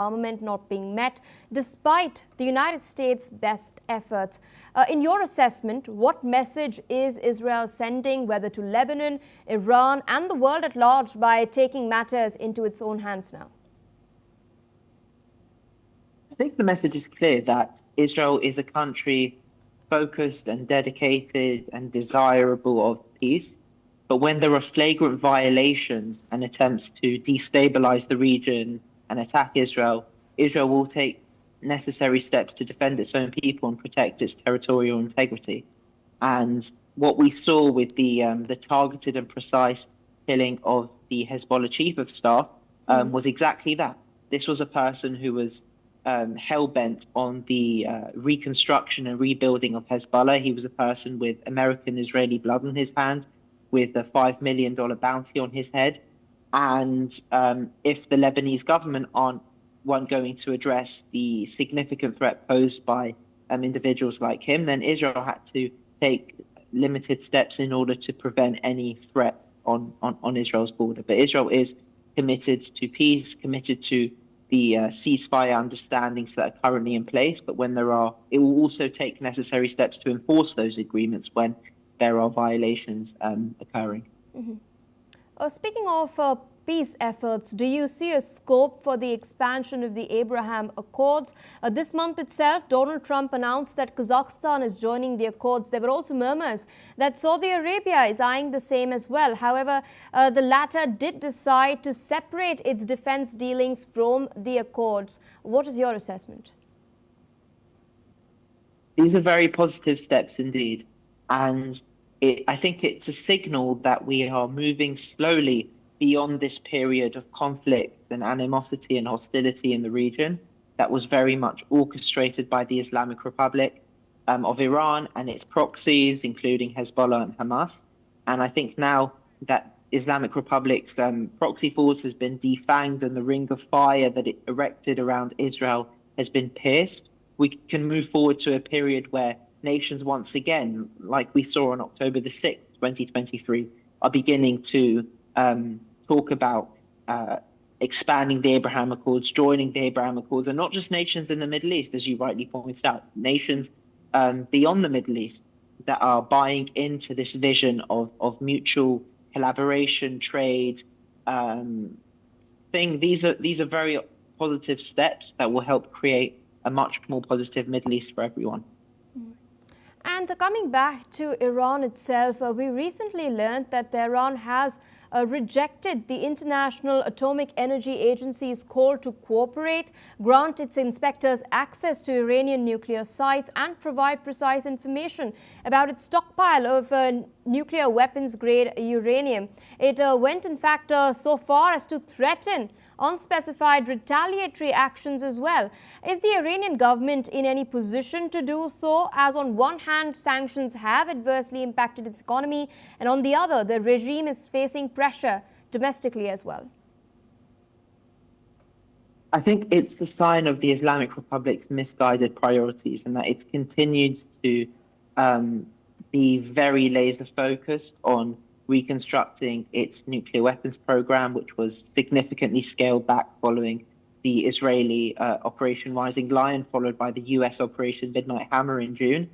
armament not being met, despite the United States' best efforts. In your assessment, what message is Israel sending, whether to Lebanon, Iran, and the world at large, by taking matters into its own hands now? I think the message is clear that Israel is a country focused and dedicated and desirable of peace. But when there are flagrant violations and attempts to destabilize the region and attack Israel, Israel will take necessary steps to defend its own people and protect its territorial integrity. And what we saw with the targeted and precise killing of the Hezbollah chief of staff was exactly that. This was a person who was hell-bent on the reconstruction and rebuilding of Hezbollah. He was a person with American-Israeli blood on his hands, with a $5 million bounty on his head. And if the Lebanese government weren't going to address the significant threat posed by individuals like him, then Israel had to take limited steps in order to prevent any threat on Israel's border. But Israel is committed to peace, committed to the ceasefire understandings that are currently in place. But when it will also take necessary steps to enforce those agreements when there are violations occurring. Speaking of peace efforts, do you see a scope for the expansion of the Abraham Accords? This month itself, Donald Trump announced that Kazakhstan is joining the Accords. There were also murmurs that Saudi Arabia is eyeing the same as well. However, the latter did decide to separate its defense dealings from the Accords. What is your assessment? These are very positive steps indeed. And I think it's a signal that we are moving slowly beyond this period of conflict and animosity and hostility in the region that was very much orchestrated by the Islamic Republic of Iran and its proxies, including Hezbollah and Hamas. And I think now that Islamic Republic's proxy force has been defanged and the ring of fire that it erected around Israel has been pierced, we can move forward to a period where nations once again, like we saw on October the 6th, 2023, are beginning to talk about expanding the Abraham Accords, joining the Abraham Accords, and not just nations in the Middle East, as you rightly pointed out, nations beyond the Middle East that are buying into this vision of mutual collaboration, trade thing. These are very positive steps that will help create a much more positive Middle East for everyone. And coming back to Iran itself, we recently learned that Tehran has rejected the International Atomic Energy Agency's call to cooperate, grant its inspectors access to Iranian nuclear sites, and provide precise information about its stockpile of nuclear weapons-grade uranium. It went, in fact, so far as to threaten unspecified retaliatory actions as well. Is the Iranian government in any position to do so, as on one hand sanctions have adversely impacted its economy, and on the other the regime is facing pressure domestically as well? I think it's a sign of the Islamic Republic's misguided priorities, and that it's continued to be very laser focused on reconstructing its nuclear weapons program, which was significantly scaled back following the Israeli Operation Rising Lion, followed by the US Operation Midnight Hammer in June.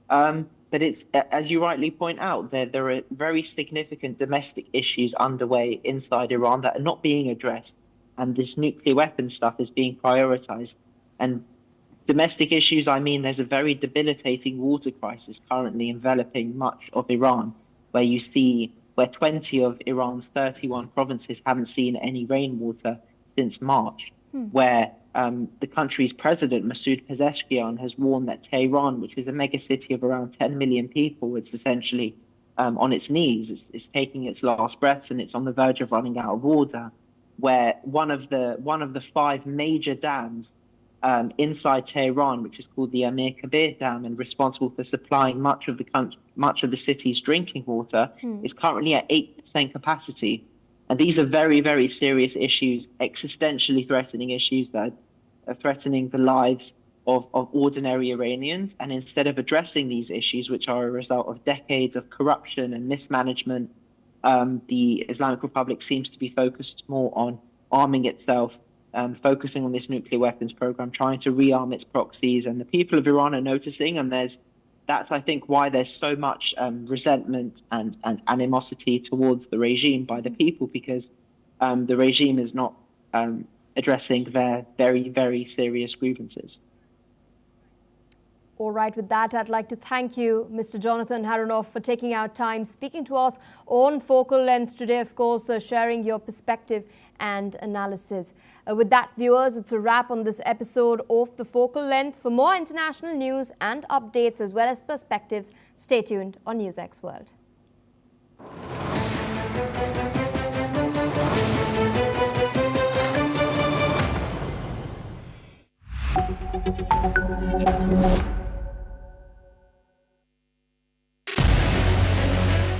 But it's, as you rightly point out, there are very significant domestic issues underway inside Iran that are not being addressed, and this nuclear weapons stuff is being prioritized. And domestic issues, I mean, there's a very debilitating water crisis currently enveloping much of Iran, where 20 of Iran's 31 provinces haven't seen any rainwater since March, where the country's president, Masoud Pezeshkian, has warned that Tehran, which is a megacity of around 10 million people, it's essentially on its knees, it's taking its last breaths, and it's on the verge of running out of water, where one of the 5 major dams inside Tehran, which is called the Amir Kabir Dam and responsible for supplying much of the city's drinking water, is currently at 8% capacity. And these are very, very serious issues, existentially threatening issues that are threatening the lives of ordinary Iranians. And instead of addressing these issues, which are a result of decades of corruption and mismanagement, the Islamic Republic seems to be focused more on arming itself focusing on this nuclear weapons program, trying to rearm its proxies, and the people of Iran are noticing. And that's, I think, why there's so much resentment and animosity towards the regime by the people, because the regime is not addressing their very, very serious grievances. All right, with that, I'd like to thank you, Mr. Jonathan Harunoff, for taking out time, speaking to us on Focal Length today, of course, sharing your perspective and analysis. With that, viewers, it's a wrap on this episode of The Focal Length. For more international news and updates as well as perspectives, stay tuned on NewsX World.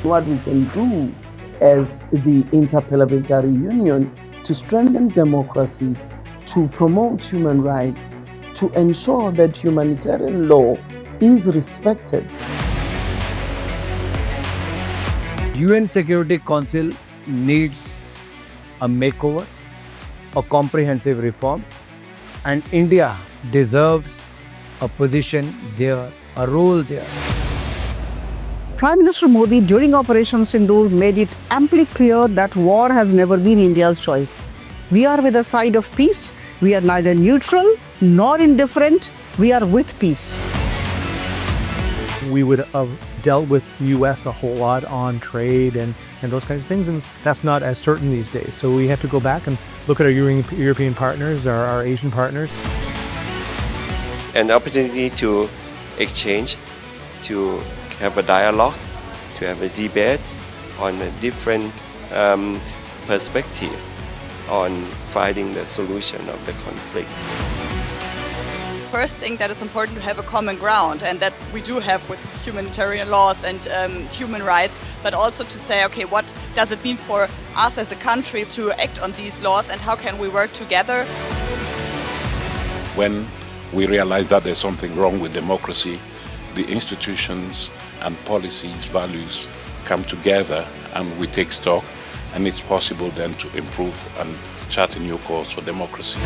What we can do as the Interparliamentary Union to strengthen democracy, to promote human rights, to ensure that humanitarian law is respected. UN Security Council needs a makeover, a comprehensive reform, and India deserves a position there, a role there. Prime Minister Modi during Operation Sindoor made it amply clear that war has never been India's choice. We are with the side of peace. We are neither neutral nor indifferent. We are with peace. We would have dealt with US a whole lot on trade and those kinds of things, and that's not as certain these days. So we have to go back and look at our European partners, our Asian partners. An opportunity to exchange, to have a dialogue, to have a debate on a different perspective on finding the solution of the conflict. First thing that is important to have a common ground, and that we do have with humanitarian laws and human rights, but also to say, okay, what does it mean for us as a country to act on these laws and how can we work together? When we realize that there's something wrong with democracy, the institutions and policies, values come together and we take stock, and it's possible then to improve and chart a new course for democracy.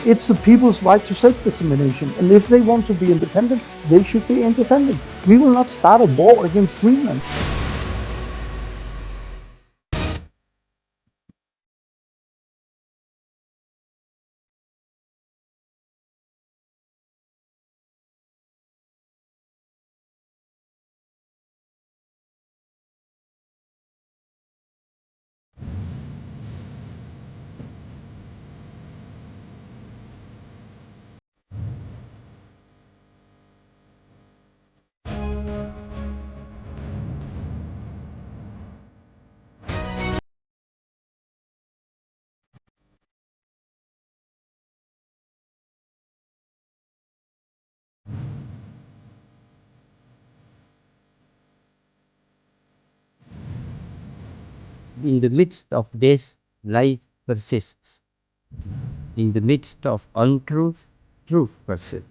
It's the people's right to self-determination, and if they want to be independent, they should be independent. We will not start a war against Greenland. In the midst of this, life persists. In the midst of untruth, truth persists.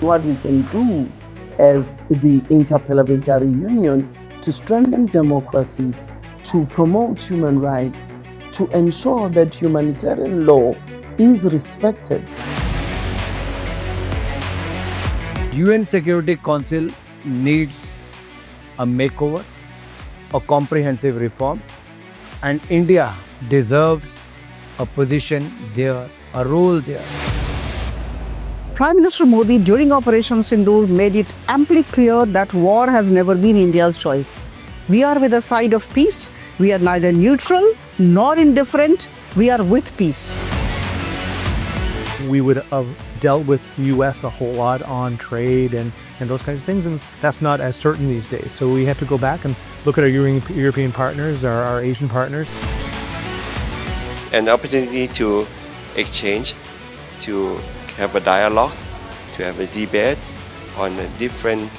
What we can do as the Interparliamentary Union to strengthen democracy, to promote human rights, to ensure that humanitarian law is respected. UN Security Council needs a makeover, a comprehensive reform, and India deserves a position there, a role there. Prime Minister Modi during Operation Sindoor made it amply clear that war has never been India's choice. We are with the side of peace. We are neither neutral nor indifferent. We are with peace. We would have dealt with US a whole lot on trade and those kinds of things, and that's not as certain these days. So we have to go back and look at our European partners, our Asian partners. An opportunity to exchange, to have a dialogue, to have a debate on a different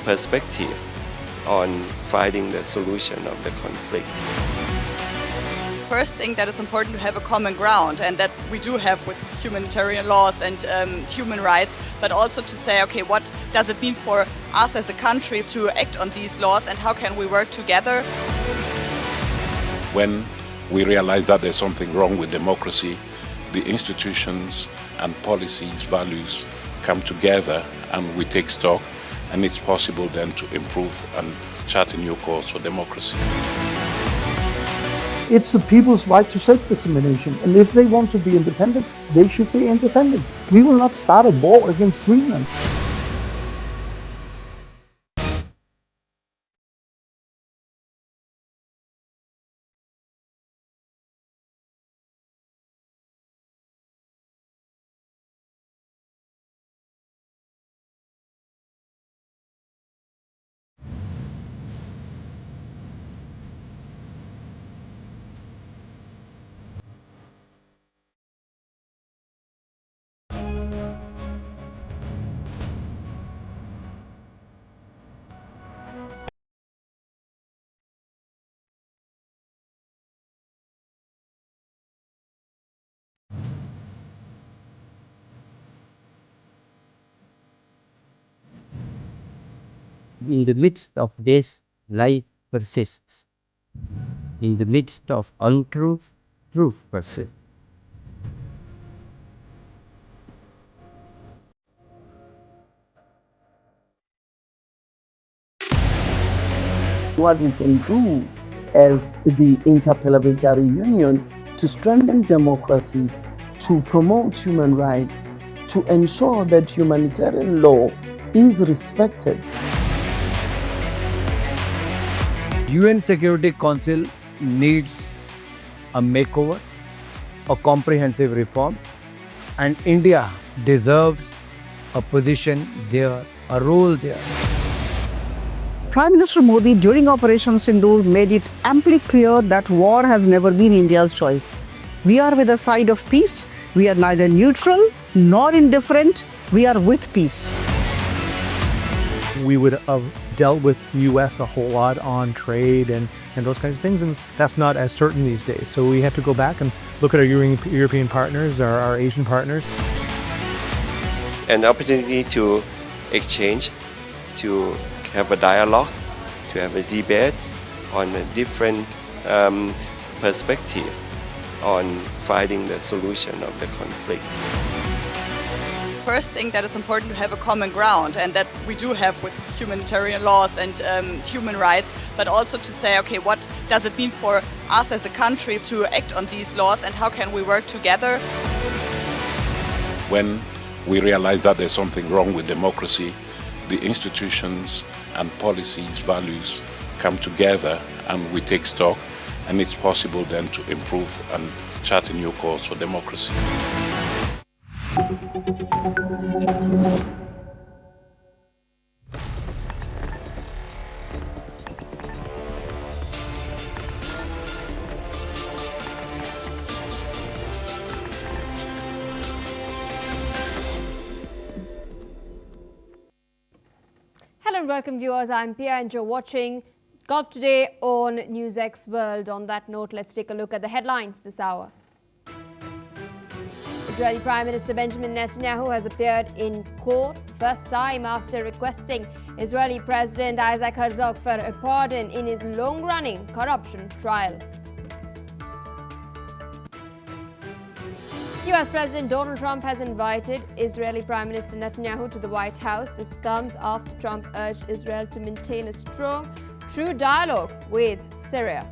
perspective on finding the solution of the conflict. First thing that is important to have a common ground, and that we do have with humanitarian laws and human rights, but also to say, okay, what does it mean for us as a country to act on these laws and how can we work together? When we realize that there's something wrong with democracy, the institutions and policies, values come together and we take stock, and it's possible then to improve and chart a new course for democracy. It's the people's right to self-determination, and if they want to be independent, they should be independent. We will not start a war against Greenland. In the midst of this, life persists. In the midst of untruth, truth persists. What we can do as the Interparliamentary Union to strengthen democracy, to promote human rights, to ensure that humanitarian law is respected. UN Security Council needs a makeover, a comprehensive reform, and India deserves a position there, a role there. Prime Minister Modi during Operation Sindoor made it amply clear that war has never been India's choice. We are with the side of peace. We are neither neutral nor indifferent. We are with peace. We would have dealt with US a whole lot on trade and those kinds of things, and that's not as certain these days. So we have to go back and look at our European partners, our Asian partners. An opportunity to exchange, to have a dialogue, to have a debate on a different perspective on finding the solution of the conflict. First thing that is important to have a common ground, and that we do have with humanitarian laws and human rights, but also to say, okay, what does it mean for us as a country to act on these laws and how can we work together? When we realize that there's something wrong with democracy, the institutions and policies, values come together and we take stock, and it's possible then to improve and chart a new course for democracy. Hello and welcome viewers, I'm Pia and you're watching Gulf Today on NewsX World. On that note, let's take a look at the headlines this hour. Israeli Prime Minister Benjamin Netanyahu has appeared in court first time after requesting Israeli President Isaac Herzog for a pardon in his long-running corruption trial. US President Donald Trump has invited Israeli Prime Minister Netanyahu to the White House. This comes after Trump urged Israel to maintain a strong, true dialogue with Syria.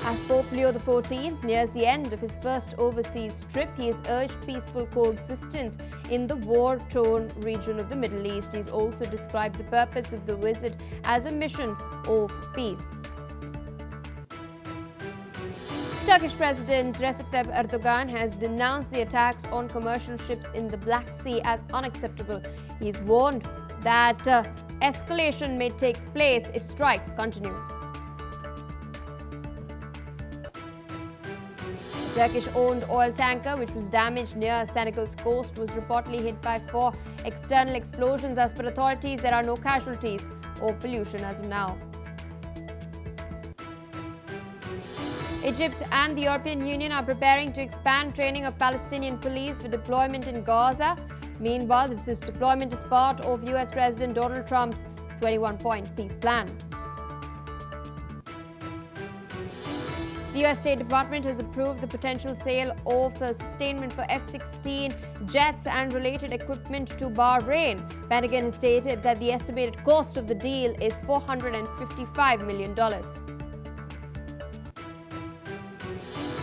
As Pope Leo XIV nears the end of his first overseas trip, he has urged peaceful coexistence in the war-torn region of the Middle East. He's also described the purpose of the visit as a mission of peace. Turkish President Recep Tayyip Erdogan has denounced the attacks on commercial ships in the Black Sea as unacceptable. He's warned that escalation may take place if strikes continue. A Turkish-owned oil tanker which was damaged near Senegal's coast was reportedly hit by 4 external explosions. As per authorities, there are no casualties or pollution as of now. Egypt and the European Union are preparing to expand training of Palestinian police for deployment in Gaza. Meanwhile, this deployment is part of US President Donald Trump's 21-point peace plan. The US State Department has approved the potential sale of sustainment for F16 jets and related equipment to Bahrain. Pentagon has stated that the estimated cost of the deal is $455 million.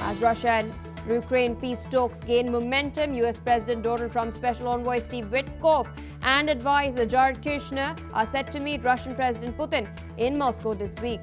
As Russia and Ukraine peace talks gain momentum, US President Donald Trump's special envoy Steve Witkoff and advisor Jared Kushner are set to meet Russian President Putin in Moscow this week.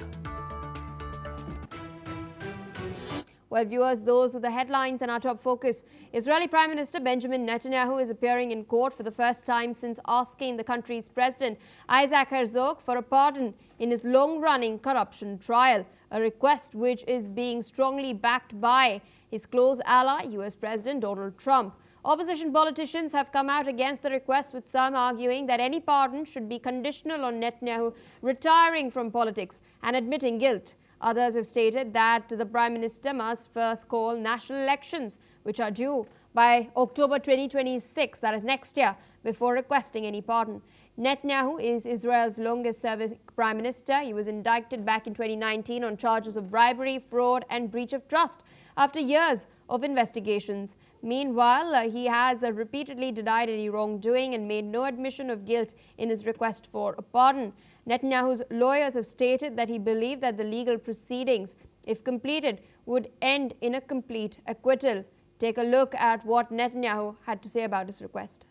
Well, viewers, those are the headlines and our top focus. Israeli Prime Minister Benjamin Netanyahu is appearing in court for the first time since asking the country's president, Isaac Herzog, for a pardon in his long-running corruption trial, a request which is being strongly backed by his close ally, US President Donald Trump. Opposition politicians have come out against the request, with some arguing that any pardon should be conditional on Netanyahu retiring from politics and admitting guilt. Others have stated that the Prime Minister must first call national elections, which are due by October 2026, that is next year, before requesting any pardon. Netanyahu is Israel's longest-serving Prime Minister. He was indicted back in 2019 on charges of bribery, fraud and breach of trust after years of investigations. Meanwhile, he has repeatedly denied any wrongdoing and made no admission of guilt in his request for a pardon. Netanyahu's lawyers have stated that he believed that the legal proceedings, if completed, would end in a complete acquittal. Take a look at what Netanyahu had to say about his request.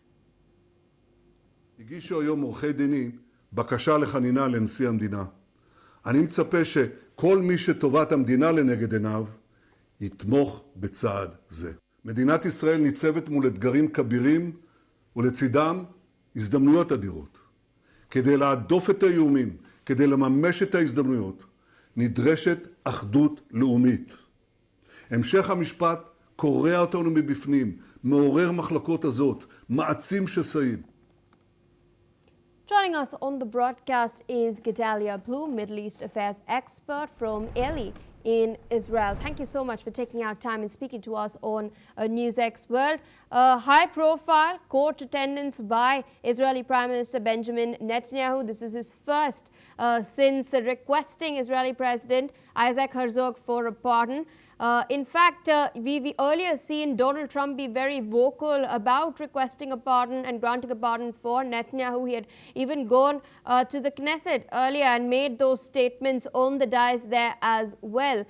הגישו היום עורכי דיני בקשה לחנינה לנשיא המדינה. אני מצפה שכל מי שטובת המדינה לנגד עיניו יתמוך בצעד זה. מדינת ישראל ניצבת מול אתגרים כבירים ולצידם הזדמנויות אדירות. כדי להדוף את האיומים, כדי לממש את ההזדמנויות, נדרשת אחדות לאומית. המשך המשפט קורע אותנו מבפנים, מעורר מחלקות הזאת, מעצים שסעים. Joining us on the broadcast is Gedalia Blue, Middle East Affairs expert from Eli in Israel. Thank you so much for taking out time and speaking to us on NewsX World. High-profile court attendance by Israeli Prime Minister Benjamin Netanyahu. This is his first since requesting Israeli President Isaac Herzog for a pardon. In fact, we earlier seen Donald Trump be very vocal about requesting a pardon and granting a pardon for Netanyahu. He had even gone to the Knesset earlier and made those statements on the dais there as well.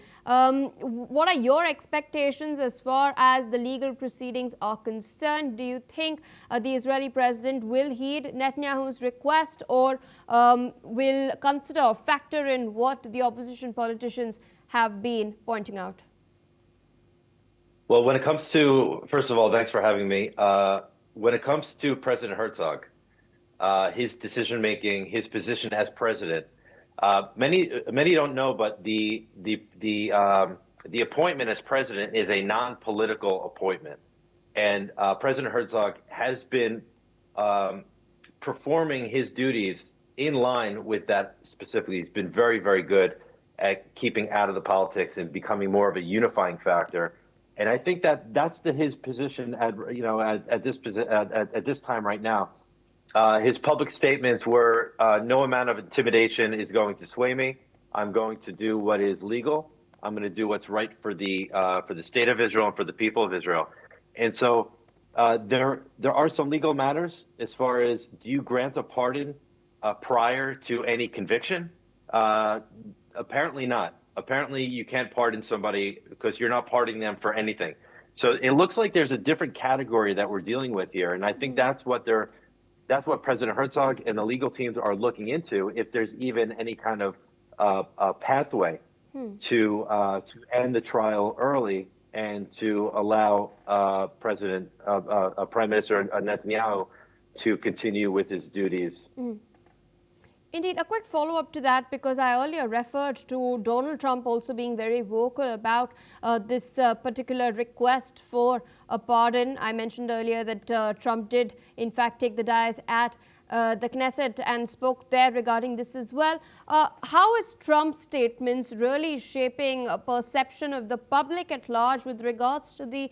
What are your expectations as far as the legal proceedings are concerned? Do you think the Israeli president will heed Netanyahu's request, or will consider or factor in what the opposition politicians have been pointing out? Well, when it comes to, first of all, thanks for having me. When it comes to President Herzog, his decision-making, his position as president, many don't know, but the appointment as president is a non-political appointment, and President Herzog has been performing his duties in line with that specifically. He's been very, very good at keeping out of the politics and becoming more of a unifying factor. And I think that that's his position at this time right now. His public statements were no amount of intimidation is going to sway me. I'm going to do what is legal. I'm going to do what's right for the state of Israel and for the people of Israel. And so there are some legal matters as far as, do you grant a pardon prior to any conviction? Apparently not. Apparently you can't pardon somebody because you're not pardoning them for anything. So it looks like there's a different category that we're dealing with here, and I think that's what President Herzog and the legal teams are looking into, if there's even any kind of pathway to end the trial early and to allow Prime Minister Netanyahu to continue with his duties. Indeed, a quick follow-up to that, because I earlier referred to Donald Trump also being very vocal about this particular request for a pardon. I mentioned earlier that Trump did, in fact, take the dais at the Knesset and spoke there regarding this as well. How is Trump's statements really shaping a perception of the public at large with regards to the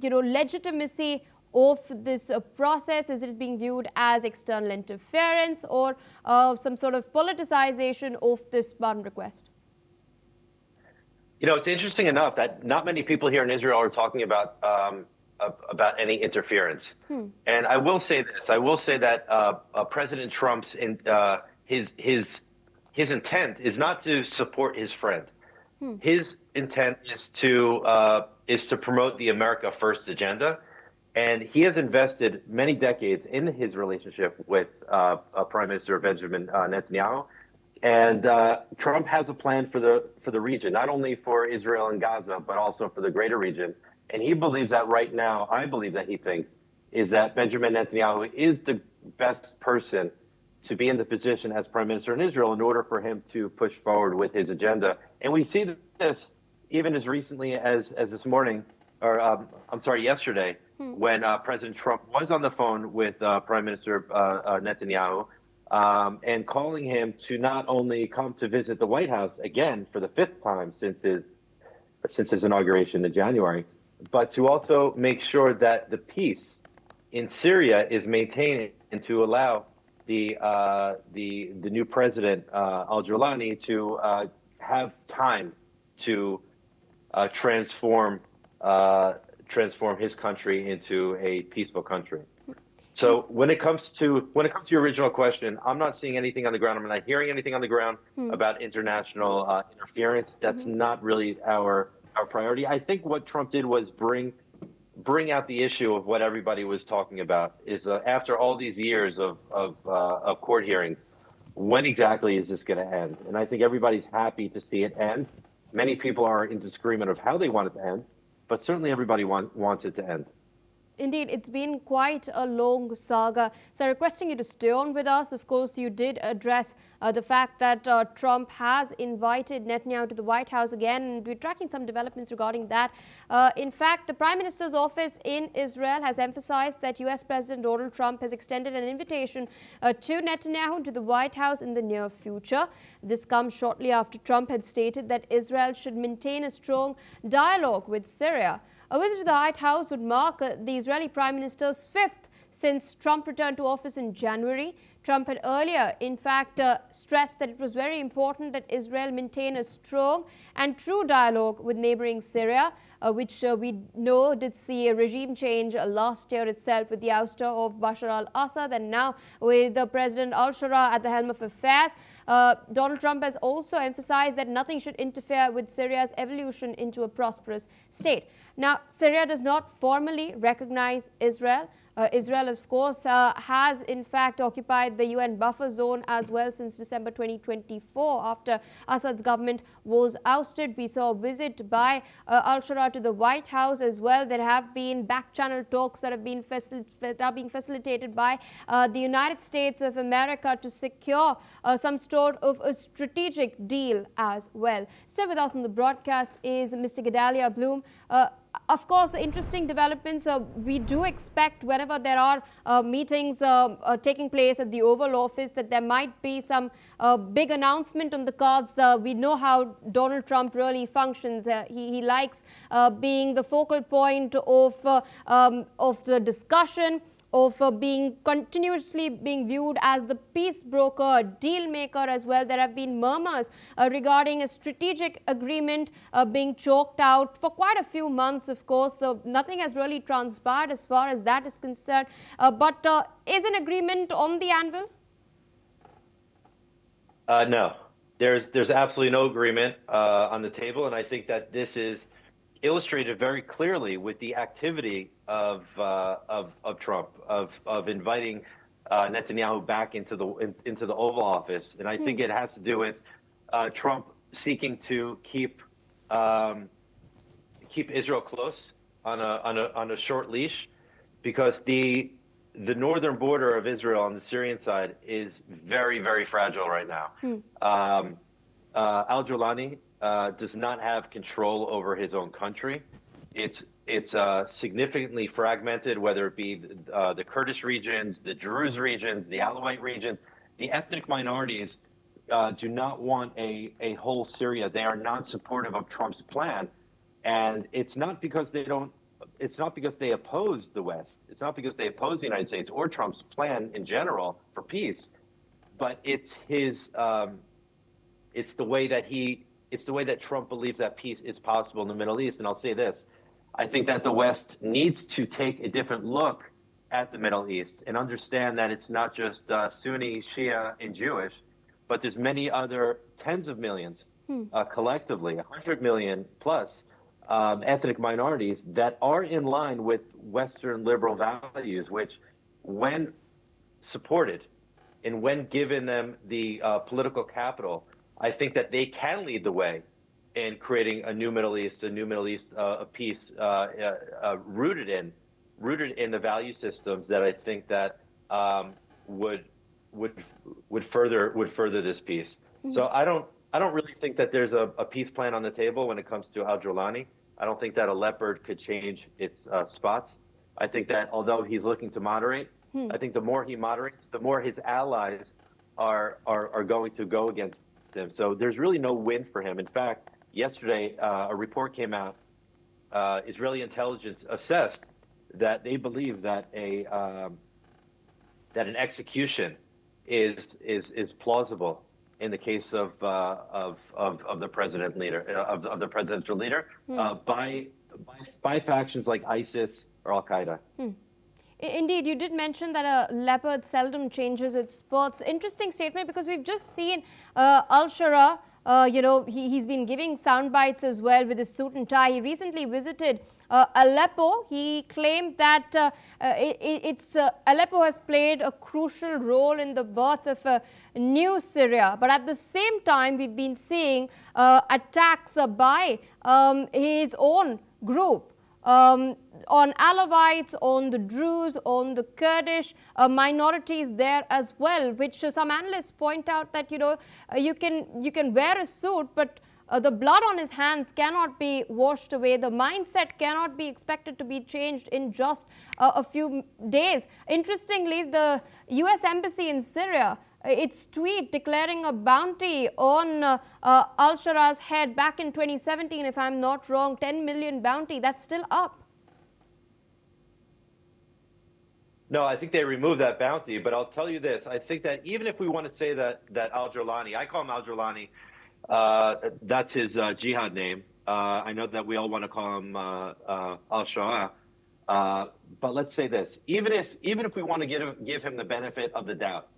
legitimacy of this process? Is it being viewed as external interference or some sort of politicization of this pardon request? It's interesting enough that not many people here in Israel are talking about any interference. And I will say this: I will say that President Trump's his intent is not to support his friend. His intent is to promote the America First agenda, and he has invested many decades in his relationship with Prime Minister Benjamin Netanyahu. And Trump has a plan for the region, not only for Israel and Gaza, but also for the greater region. And he believes that right now, I believe that he thinks, is that Benjamin Netanyahu is the best person to be in the position as prime minister in Israel in order for him to push forward with his agenda. And we see this even as recently as this morning, or yesterday, when President Trump was on the phone with Prime Minister Netanyahu, and calling him to not only come to visit the White House again for the 5th time since his inauguration in January, but to also make sure that the peace in Syria is maintained and to allow the new president al-Jolani to have time to transform his country into a peaceful country. So when it comes to your original question, I'm not seeing anything on the ground. I'm not hearing anything on the ground about international interference. That's not really our priority. I think what Trump did was bring out the issue of what everybody was talking about. Is after all these years of court hearings, when exactly is this going to end? And I think everybody's happy to see it end. Many people are in disagreement of how they want it to end, but certainly everybody wants it to end. Indeed, it's been quite a long saga. So requesting you to stay on with us. Of course, you did address the fact that Trump has invited Netanyahu to the White House again, and we're tracking some developments regarding that. In fact, the Prime Minister's office in Israel has emphasized that US President Donald Trump has extended an invitation to Netanyahu to the White House in the near future. This comes shortly after Trump had stated that Israel should maintain a strong dialogue with Syria. A visit to the White House would mark the Israeli Prime Minister's 5th since Trump returned to office in January. Trump had earlier, in fact, stressed that it was very important that Israel maintain a strong and true dialogue with neighboring Syria, which we know did see a regime change last year itself with the ouster of Bashar al-Assad, and now with President al-Shara at the helm of affairs. Donald Trump has also emphasized that nothing should interfere with Syria's evolution into a prosperous state. Now, Syria does not formally recognize Israel. Israel, of course, has in fact occupied the UN buffer zone as well since December 2024 after Assad's government was ousted. We saw a visit by al-Shara to the White House as well. There have been back-channel talks that are being facilitated by the United States of America to secure some sort of a strategic deal as well. Still with us on the broadcast is Mr. Gedalia Bloom. Of course, the interesting developments, we do expect whenever there are meetings taking place at the Oval Office that there might be some big announcement on the cards. We know how Donald Trump really functions. He likes being the focal point of the discussion, of continuously being viewed as the peace broker, deal maker as well. There have been murmurs regarding a strategic agreement being chalked out for quite a few months, of course. So nothing has really transpired as far as that is concerned. But is an agreement on the anvil? No, there's absolutely no agreement on the table, and I think that this is illustrated very clearly with the activity of Trump, of inviting Netanyahu back into the Oval Office, and I think it has to do with Trump seeking to keep Israel close on a short leash, because the northern border of Israel on the Syrian side is very, very fragile right now. Al-Jolani does not have control over his own country. It's It's significantly fragmented, whether it be the Kurdish regions, the Druze regions, the Alawite regions. The ethnic minorities do not want a whole Syria. They are not supportive of Trump's plan. And it's not because they don't, it's not because they oppose the West. It's not because they oppose the United States or Trump's plan in general for peace, but it's his, it's the way that Trump believes that peace is possible in the Middle East. And I'll say this, I think that the West needs to take a different look at the Middle East and understand that it's not just Sunni, Shia, and Jewish, but there's many other tens of millions collectively, 100 million plus ethnic minorities that are in line with Western liberal values, which when supported and when given them the political capital, I think that they can lead the way in creating a new Middle East of peace rooted in the value systems that I think that would further this peace. So I don't really think that there's a peace plan on the table when it comes to al-Jawlani. I don't think that a leopard could change its spots. I think that although he's looking to moderate, I think the more he moderates, the more his allies are going to go against him. So there's really no win for him. In fact, yesterday a report came out. Israeli intelligence assessed that they believe that an execution is plausible in the case of the presidential leader by factions like ISIS or Al Qaeda. Indeed, you did mention that a leopard seldom changes its spots. Interesting statement, because we've just seen al-Shara, he's been giving sound bites as well with his suit and tie. He recently visited Aleppo. He claimed that Aleppo has played a crucial role in the birth of a new Syria. But at the same time, we've been seeing attacks by his own group. On Alawites, on the Druze, on the Kurdish minorities there as well, which some analysts point out that you can wear a suit, but the blood on his hands cannot be washed away. The mindset cannot be expected to be changed in just a few days. Interestingly, the US Embassy in Syria, its tweet declaring a bounty on al-Shara's head back in 2017, if I'm not wrong, 10 million bounty, that's still up. No, I think they removed that bounty, but I'll tell you this. I think that even if we want to say that al-Jawlani, I call him al-Jawlani, that's his jihad name. I know that we all want to call him al-Shara, but let's say this. Even if we want to give him the benefit of the doubt,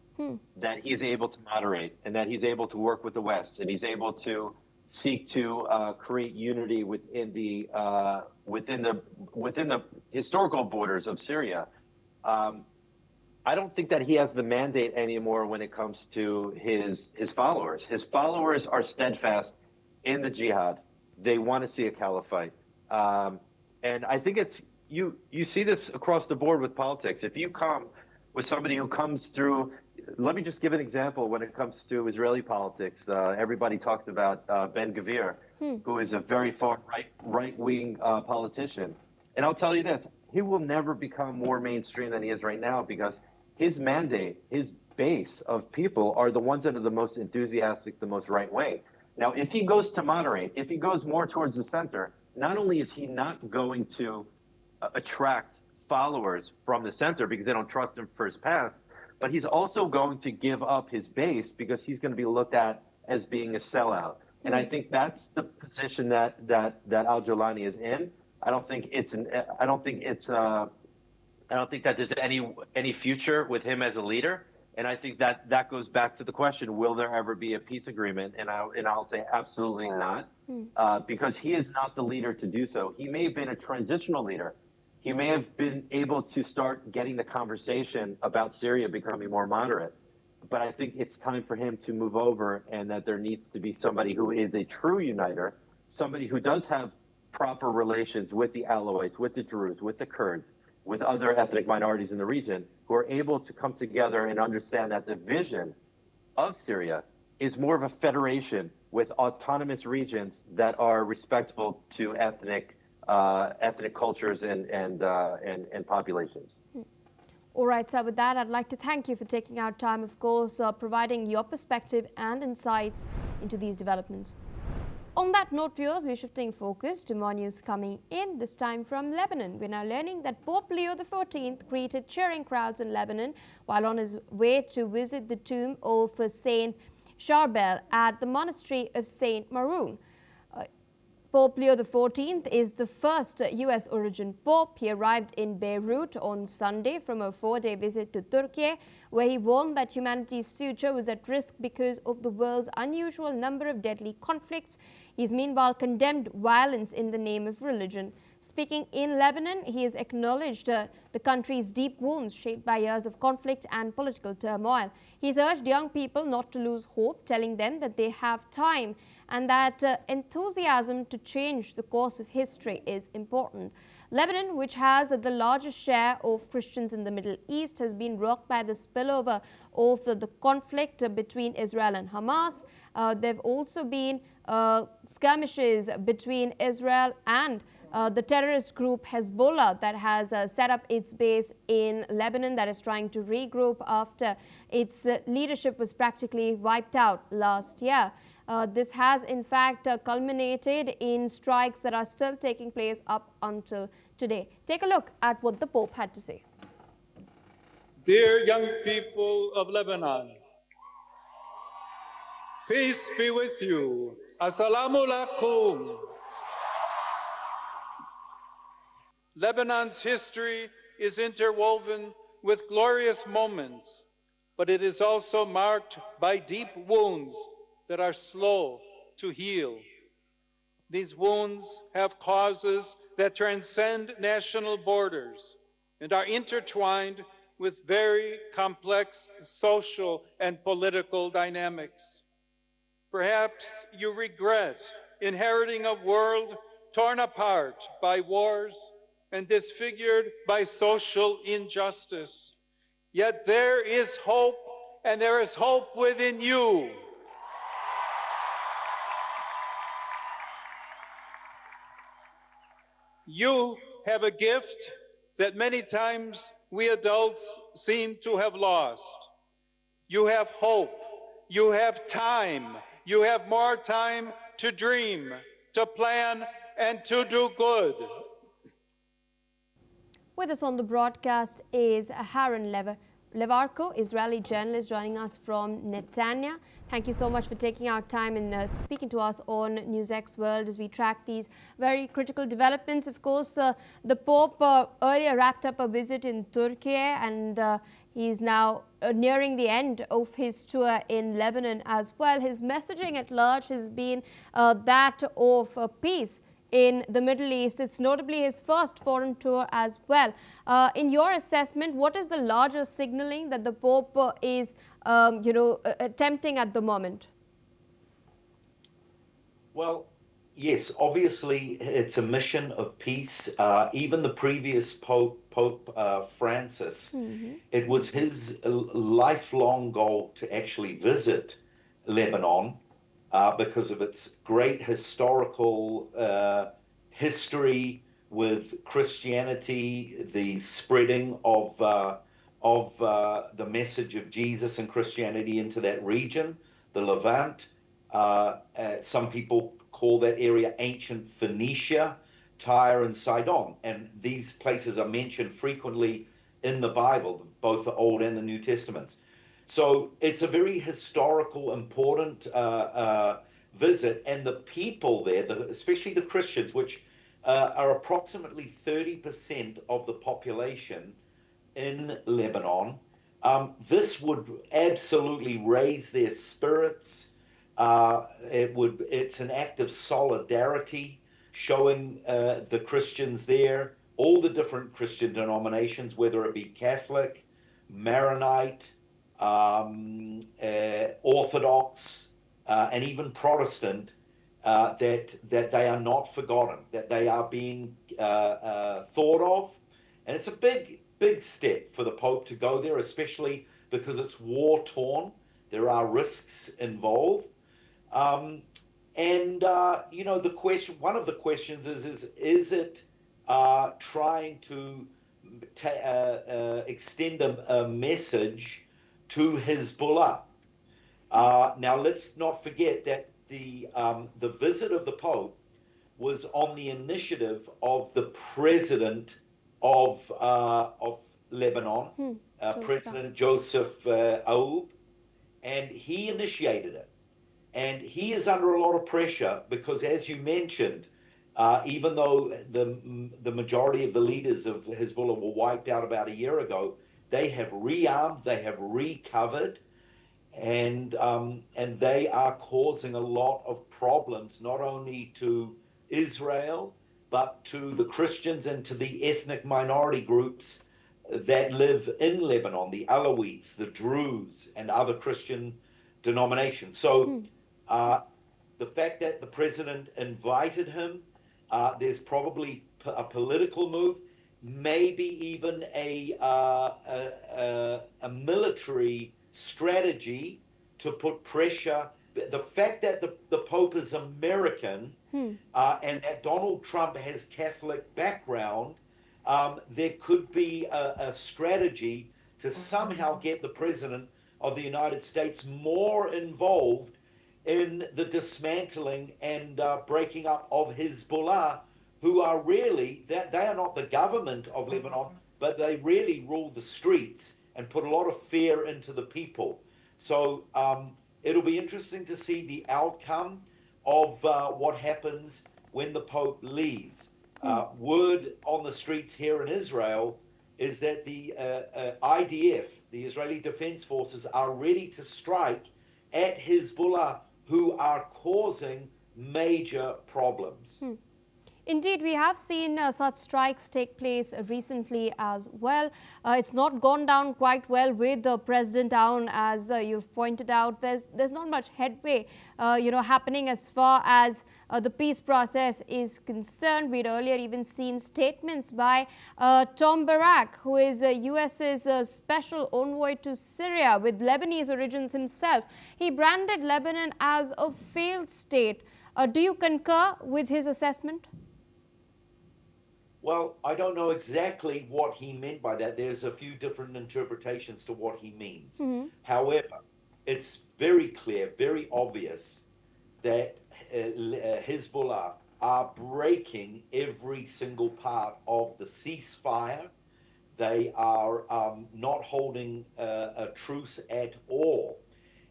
that he's able to moderate and that he's able to work with the West and he's able to seek to create unity within the historical borders of Syria. I don't think that he has the mandate anymore when it comes to his followers. His followers are steadfast in the jihad. They want to see a caliphate, and I think it's you see this across the board with politics. If you come with somebody who comes through. Let me just give an example when it comes to Israeli politics. Everybody talks about Ben Gvir, who is a very far right-wing politician. And I'll tell you this, he will never become more mainstream than he is right now because his mandate, his base of people are the ones that are the most enthusiastic, the most right-wing. Now, if he goes to moderate, if he goes more towards the center, not only is he not going to attract followers from the center because they don't trust him for his past, but he's also going to give up his base because he's going to be looked at as being a sellout. And I think that's the position that al-Jawlani is in. I don't think that there's any future with him as a leader. And I think that goes back to the question: will there ever be a peace agreement? And I'll say absolutely not, because he is not the leader to do so. He may have been a transitional leader. He may have been able to start getting the conversation about Syria becoming more moderate. But I think it's time for him to move over, and that there needs to be somebody who is a true uniter, somebody who does have proper relations with the Alawites, with the Druze, with the Kurds, with other ethnic minorities in the region, who are able to come together and understand that the vision of Syria is more of a federation with autonomous regions that are respectful to ethnic ethnic cultures and populations. All right, so with that, I'd like to thank you for taking out time, of course, providing your perspective and insights into these developments. On that note, viewers, we're shifting focus to more news coming in, this time from Lebanon. We're now learning that Pope Leo XIV greeted cheering crowds in Lebanon while on his way to visit the tomb of Saint Charbel at the monastery of Saint Maroon. Pope Leo XIV is the first US origin pope. He arrived in Beirut on Sunday from a 4-day visit to Turkey, where he warned that humanity's future was at risk because of the world's unusual number of deadly conflicts. He's meanwhile condemned violence in the name of religion. Speaking in Lebanon, he has acknowledged the country's deep wounds shaped by years of conflict and political turmoil. He's urged young people not to lose hope, telling them that they have time and that enthusiasm to change the course of history is important. Lebanon, which has the largest share of Christians in the Middle East, has been rocked by the spillover of the conflict between Israel and Hamas. There have also been skirmishes between Israel and the terrorist group Hezbollah that has set up its base in Lebanon, that is trying to regroup after its leadership was practically wiped out last year. This has in fact culminated in strikes that are still taking place up until today. Take a look at what the Pope had to say. Dear young people of Lebanon, peace be with you. Assalamu alaikum. Lebanon's history is interwoven with glorious moments, but it is also marked by deep wounds that are slow to heal. These wounds have causes that transcend national borders and are intertwined with very complex social and political dynamics. Perhaps you regret inheriting a world torn apart by wars and disfigured by social injustice. Yet there is hope, and there is hope within you. You have a gift that many times we adults seem to have lost. You have hope, you have time, you have more time to dream, to plan, and to do good. With us on the broadcast is Haron Levarko, Israeli journalist, joining us from Netanya. Thank you so much for taking our time and speaking to us on NewsX World as we track these very critical developments. Of course, the Pope earlier wrapped up a visit in Turkey, and he's now nearing the end of his tour in Lebanon as well. His messaging at large has been that of peace in the Middle East. It's notably his first foreign tour as well. In your assessment, what is the larger signaling that the Pope is, attempting at the moment? Well, yes, obviously it's a mission of peace. Even the previous Pope Francis, it was his lifelong goal to actually visit Lebanon, because of its great historical history with Christianity, the spreading of the message of Jesus and Christianity into that region, the Levant. Some people call that area ancient Phoenicia, Tyre, and Sidon. And these places are mentioned frequently in the Bible, both the Old and the New Testaments. So it's a very historical, important visit, and the people there, especially the Christians, which are approximately 30% of the population in Lebanon, this would absolutely raise their spirits. It's an act of solidarity, showing the Christians there, all the different Christian denominations, whether it be Catholic, Maronite, Orthodox, and even Protestant, that they are not forgotten, that they are being thought of. And it's a big step for the Pope to go there, especially because it's war-torn. There are risks involved. The question, one of the questions is it trying to extend a message to Hezbollah. Now, let's not forget that the visit of the Pope was on the initiative of the president of Lebanon, President Joseph Aoub, and he initiated it. And he is under a lot of pressure because, as you mentioned, even though the majority of the leaders of Hezbollah were wiped out about a year ago, they have rearmed, they have recovered, and they are causing a lot of problems, not only to Israel, but to the Christians and to the ethnic minority groups that live in Lebanon, the Alawites, the Druze, and other Christian denominations. So the fact that the president invited him, there's probably a political move, maybe even a military strategy to put pressure. The fact that the Pope is American and that Donald Trump has Catholic background, there could be a strategy to somehow get the President of the United States more involved in the dismantling and breaking up of Hezbollah, who are really, they are not the government of Lebanon, but they really rule the streets and put a lot of fear into the people. So it'll be interesting to see the outcome of what happens when the Pope leaves. Word on the streets here in Israel is that the IDF, the Israeli Defense Forces, are ready to strike at Hezbollah, who are causing major problems. Indeed, we have seen such strikes take place recently as well. It's not gone down quite well with the president down, as you've pointed out. There's not much headway, happening as far as the peace process is concerned. We'd earlier even seen statements by Tom Barak, who is US's special envoy to Syria with Lebanese origins himself. He branded Lebanon as a failed state. Do you concur with his assessment? Well, I don't know exactly what he meant by that. There's a few different interpretations to what he means. However, it's very clear, very obvious that Hezbollah are breaking every single part of the ceasefire. They are not holding a truce at all.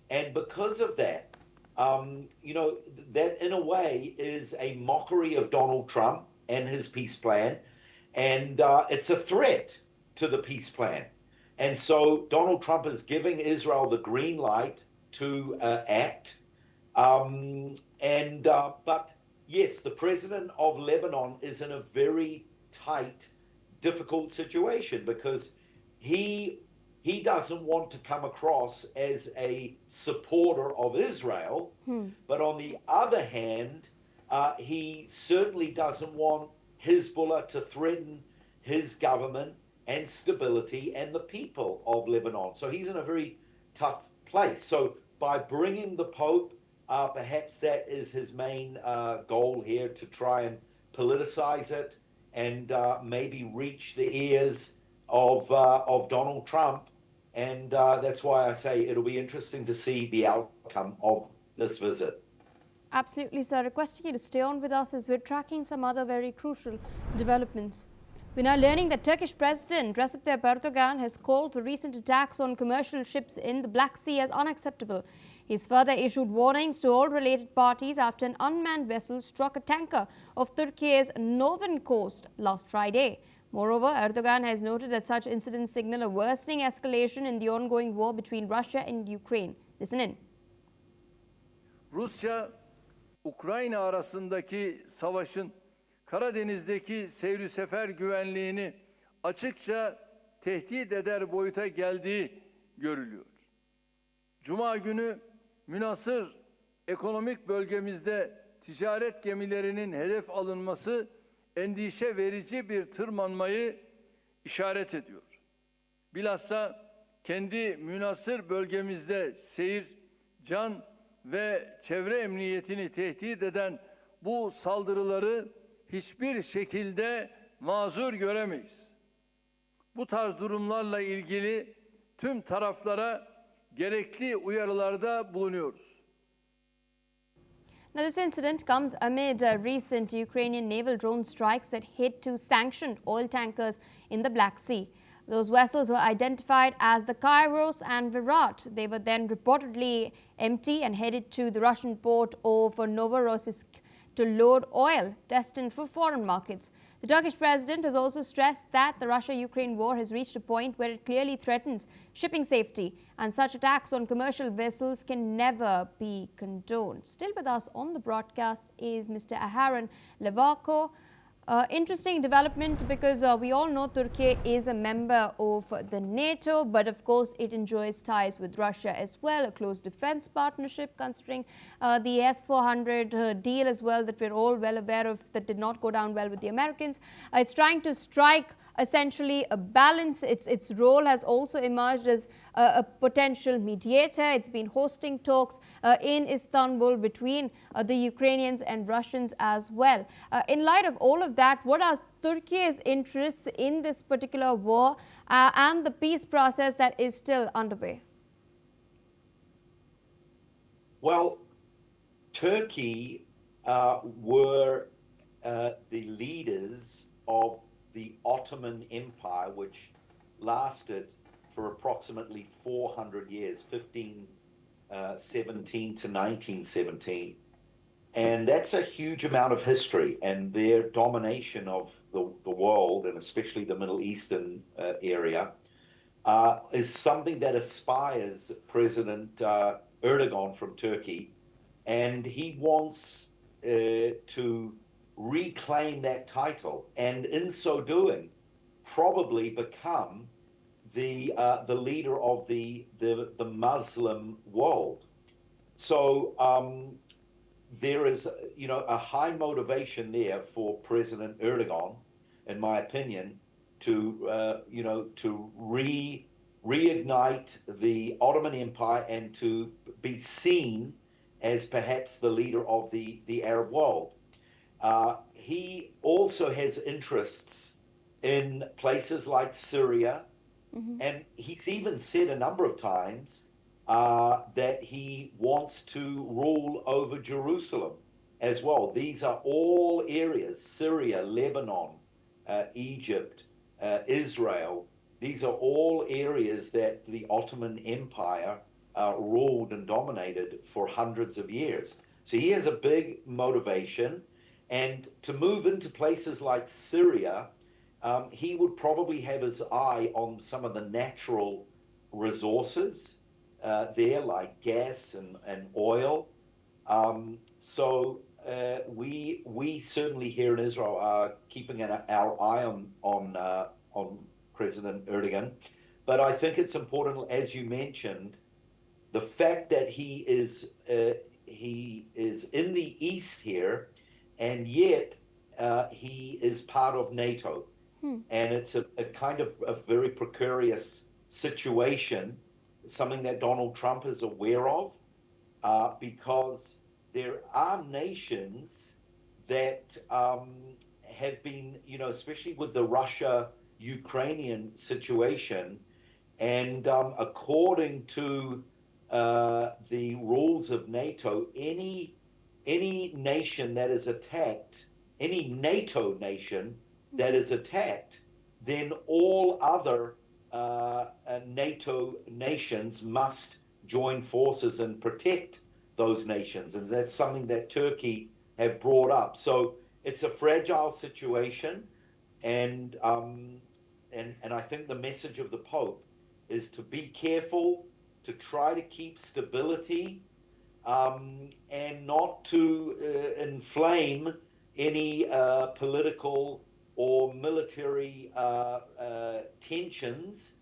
And because of that, that in a way is a mockery of Donald Trump and his peace plan, and it's a threat to the peace plan. And so Donald Trump is giving Israel the green light to act. But yes, the president of Lebanon is in a very tight, difficult situation because he doesn't want to come across as a supporter of Israel, but on the other hand, he certainly doesn't want Hezbollah to threaten his government and stability and the people of Lebanon. So he's in a very tough place. So by bringing the Pope, perhaps that is his main goal here, to try and politicize it and maybe reach the ears of Donald Trump. And that's why I say it'll be interesting to see the outcome of this visit. Absolutely, sir. Requesting you to stay on with us as we're tracking some other very crucial developments. We're now learning that Turkish President Recep Tayyip Erdogan has called the recent attacks on commercial ships in the Black Sea as unacceptable. He's further issued warnings to all related parties after an unmanned vessel struck a tanker of Turkey's northern coast last Friday. Moreover, Erdogan has noted that such incidents signal a worsening escalation in the ongoing war between Russia and Ukraine. Listen in. Rusya, Ukrayna arasındaki savaşın Karadeniz'deki seyri sefer güvenliğini açıkça tehdit eder boyuta geldiği görülüyor. Cuma günü münhasır ekonomik bölgemizde ticaret gemilerinin hedef alınması endişe verici bir tırmanmayı işaret ediyor. Bilhassa kendi münhasır bölgemizde seyir, can ve çevre emniyetini tehdit eden bu saldırıları hiçbir şekilde mazur göremeyiz. Bu tarz durumlarla ilgili tüm taraflara gerekli uyarılarda bulunuyoruz. Now, this incident comes amid recent Ukrainian naval drone strikes that hit two sanctioned oil tankers in the Black Sea. Those vessels were identified as the Kairos and Beirut. They were then reportedly empty and headed to the Russian port of Novorossiysk to load oil destined for foreign markets. The Turkish president has also stressed that the Russia-Ukraine war has reached a point where it clearly threatens shipping safety, and such attacks on commercial vessels can never be condoned. Still with us on the broadcast is Mr. Aharon Levako. Interesting development, because we all know Turkey is a member of the NATO, but of course it enjoys ties with Russia as well, a close defense partnership, considering the S-400 deal as well that we're all well aware of, that did not go down well with the Americans. It's trying to strike essentially a balance. Its role has also emerged as a potential mediator. It's been hosting talks in Istanbul between the Ukrainians and Russians as well. In light of all of that, what are Turkey's interests in this particular war and the peace process that is still underway? Well, Turkey were the leaders of the Ottoman Empire, which lasted for approximately 400 years, 1517 to 1917. And that's a huge amount of history, and their domination of the world, and especially the Middle Eastern area, is something that aspires President Erdogan from Turkey, and he wants to reclaim that title, and in so doing, probably become the leader of the Muslim world. So there is, a high motivation there for President Erdogan, in my opinion, to reignite the Ottoman Empire and to be seen as perhaps the leader of the Arab world. He also has interests in places like Syria, and he's even said a number of times that he wants to rule over Jerusalem as well. These are all areas: Syria, Lebanon, Egypt, Israel. These are all areas that the Ottoman Empire ruled and dominated for hundreds of years. So he has a big motivation. And to move into places like Syria, he would probably have his eye on some of the natural resources there, like gas and oil. So we certainly here in Israel are keeping our eye on President Erdogan. But I think it's important, as you mentioned, the fact that he is in the east here, and yet he is part of NATO. And it's a kind of a very precarious situation, something that Donald Trump is aware of, because there are nations that have been, especially with the Russia-Ukrainian situation, and according to the rules of NATO, any nation that is attacked, any NATO nation that is attacked, then all other NATO nations must join forces and protect those nations. And that's something that Turkey have brought up. So it's a fragile situation. And I think the message of the Pope is to be careful, to try to keep stability, and not to inflame any political or military tensions,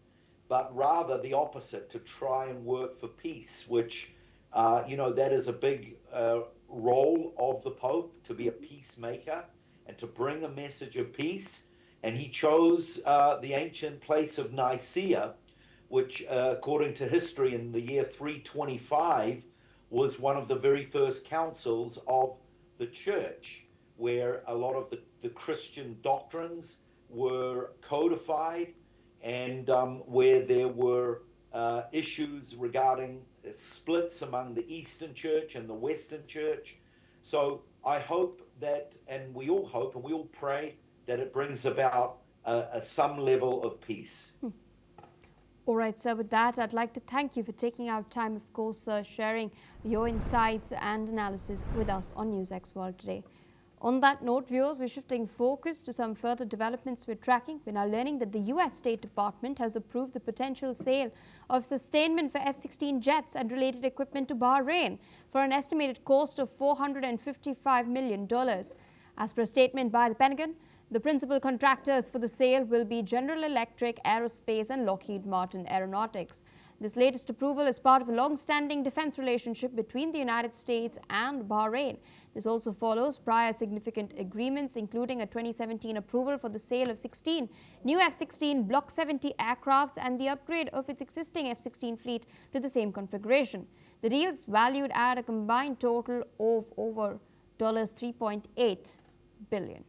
but rather the opposite, to try and work for peace, which, that is a big role of the Pope, to be a peacemaker and to bring a message of peace. And he chose the ancient place of Nicaea, which, according to history, in the year 325, was one of the very first councils of the church, where a lot of the Christian doctrines were codified and where there were issues regarding splits among the Eastern Church and the Western Church. So I hope that, and we all hope and we all pray, that it brings about some level of peace. All right, sir, with that, I'd like to thank you for taking out time, of course, sharing your insights and analysis with us on NewsX World today. On that note, viewers, we're shifting focus to some further developments we're tracking. We're now learning that the US State Department has approved the potential sale of sustainment for F16 jets and related equipment to Bahrain for an estimated cost of $455 million. As per a statement by the Pentagon, the principal contractors for the sale will be General Electric, Aerospace and Lockheed Martin Aeronautics. This latest approval is part of a long-standing defense relationship between the United States and Bahrain. This also follows prior significant agreements, including a 2017 approval for the sale of 16 new F-16 Block 70 aircrafts and the upgrade of its existing F-16 fleet to the same configuration. The deal is valued at a combined total of over $3.8 billion.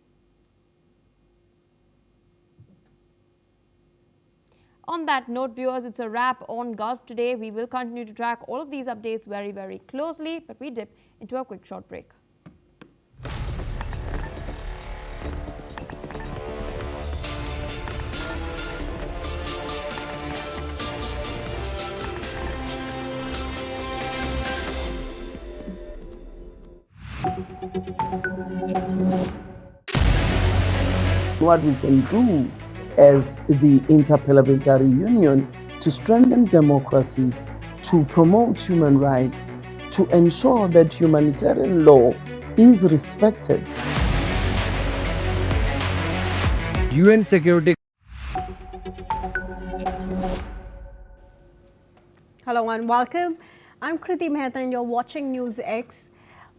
On that note, viewers, it's a wrap on Gulf today. We will continue to track all of these updates very, very closely, but we dip into a quick short break. What we can do as the Interparliamentary Union to strengthen democracy, to promote human rights, to ensure that humanitarian law is respected. UN Security. Hello and welcome. I'm Kriti Mehta and you're watching NewsX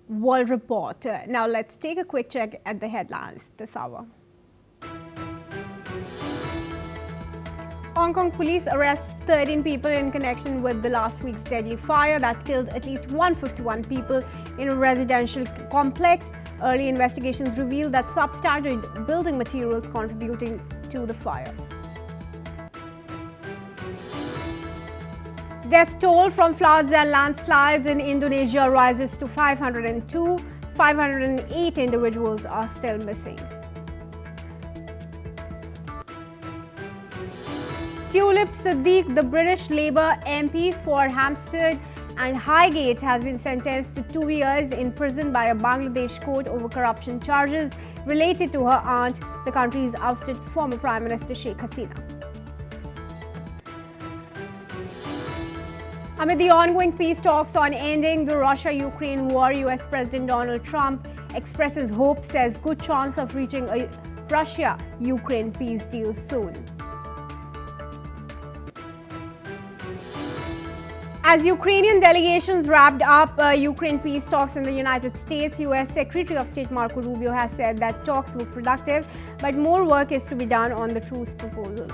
World Report. Now let's take a quick check at the headlines this hour. Hong Kong police arrests 13 people in connection with the last week's deadly fire that killed at least 151 people in a residential complex. Early investigations revealed that substandard building materials contributing to the fire. Death toll from floods and landslides in Indonesia rises to 502. 508 individuals are still missing. Tulip Siddique, the British Labour MP for Hampstead and Highgate, has been sentenced to 2 years in prison by a Bangladesh court over corruption charges related to her aunt, the country's ousted former Prime Minister Sheikh Hasina. Amid the ongoing peace talks on ending the Russia-Ukraine war, US President Donald Trump expresses hope, says good chance of reaching a Russia-Ukraine peace deal soon. As Ukrainian delegations wrapped up Ukraine peace talks in the United States, US Secretary of State Marco Rubio has said that talks were productive, but more work is to be done on the truce proposal.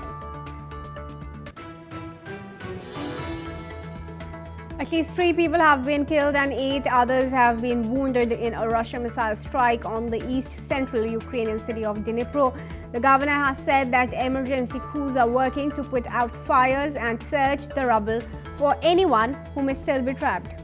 At least 3 people have been killed and 8 others have been wounded in a Russian missile strike on the east-central Ukrainian city of Dnipro. The governor has said that emergency crews are working to put out fires and search the rubble for anyone who may still be trapped.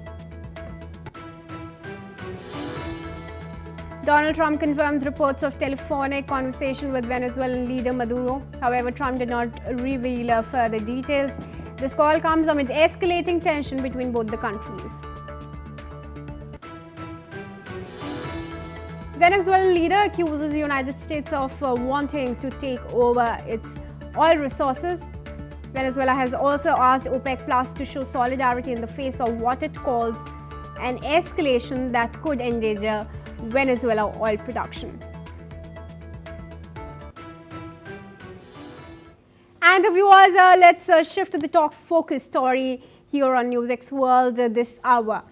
Donald Trump confirmed reports of telephonic conversation with Venezuelan leader Maduro. However, Trump did not reveal further details. This call comes amid escalating tension between both the countries. Venezuelan leader accuses the United States of wanting to take over its oil resources. Venezuela has also asked OPEC Plus to show solidarity in the face of what it calls an escalation that could endanger Venezuela oil production. And viewers, let's shift to the top focus story here on NewsX World this hour.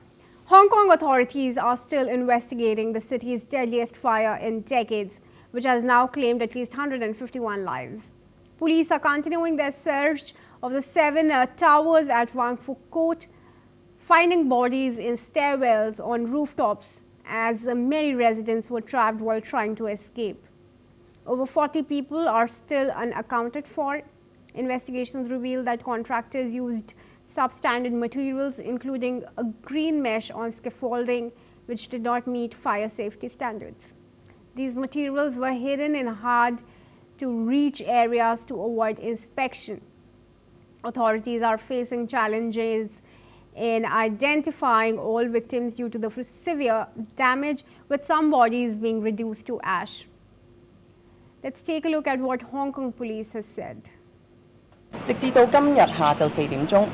Hong Kong authorities are still investigating the city's deadliest fire in decades, which has now claimed at least 151 lives. Police are continuing their search of the 7 towers at Wang Fu Court, finding bodies in stairwells on rooftops as many residents were trapped while trying to escape. Over 40 people are still unaccounted for. Investigations reveal that contractors used substandard materials, including a green mesh on scaffolding, which did not meet fire safety standards. These materials were hidden in hard to reach areas to avoid inspection. Authorities are facing challenges in identifying all victims due to the severe damage, with some bodies being reduced to ash. Let's take a look at what Hong Kong police has said. 直至到今日下晝4點鐘，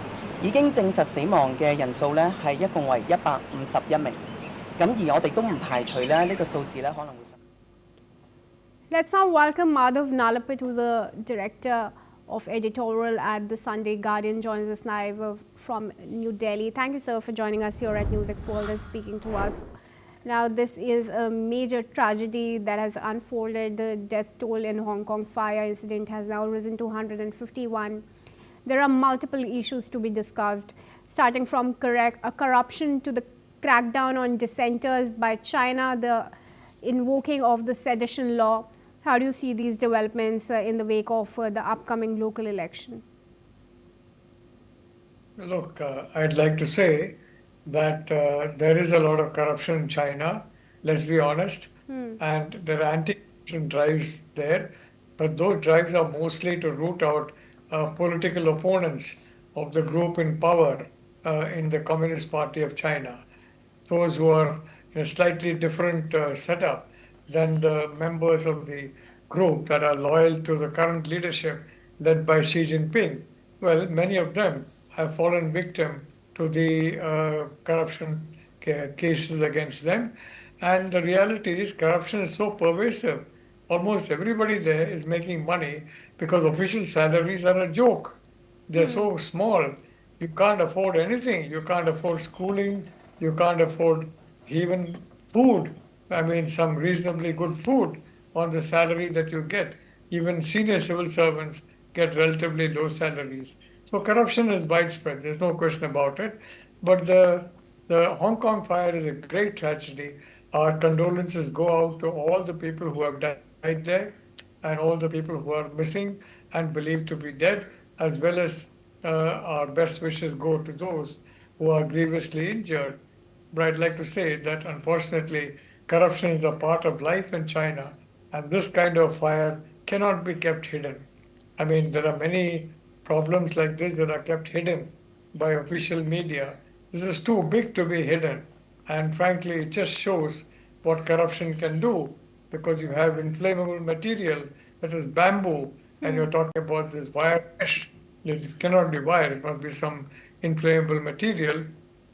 已經證實死亡嘅人數咧係一共為151名。咁而我哋都唔排除咧呢個數字咧可能會上。Let's now welcome Madhav Nalapit, who's the director of editorial at the Sunday Guardian, joins us live from New Delhi. Thank you, sir, for joining us here at News World and speaking to us. Now, this is a major tragedy that has unfolded. The death toll in Hong Kong fire incident has now risen to 151. There are multiple issues to be discussed, starting from corruption to the crackdown on dissenters by China, the invoking of the sedition law. How do you see these developments in the wake of the upcoming local election? Look, I'd like to say that there is a lot of corruption in China, let's be honest, and there are anti-corruption drives there, but those drives are mostly to root out political opponents of the group in power in the Communist Party of China, those who are in a slightly different setup than the members of the group that are loyal to the current leadership led by Xi Jinping. Well, many of them have fallen victim to the corruption cases against them. And the reality is corruption is so pervasive. Almost everybody there is making money because official salaries are a joke. They're so small. You can't afford anything. You can't afford schooling. You can't afford even food. I mean, some reasonably good food on the salary that you get. Even senior civil servants get relatively low salaries. So corruption is widespread, there's no question about it. But the Hong Kong fire is a great tragedy. Our condolences go out to all the people who have died there and all the people who are missing and believed to be dead, as well as our best wishes go to those who are grievously injured. But I'd like to say that unfortunately, corruption is a part of life in China, and this kind of fire cannot be kept hidden. I mean, there are many problems like this that are kept hidden by official media. This is too big to be hidden. And frankly, it just shows what corruption can do, because you have inflammable material that is bamboo, and you're talking about this wire mesh. It cannot be wire, it must be some inflammable material.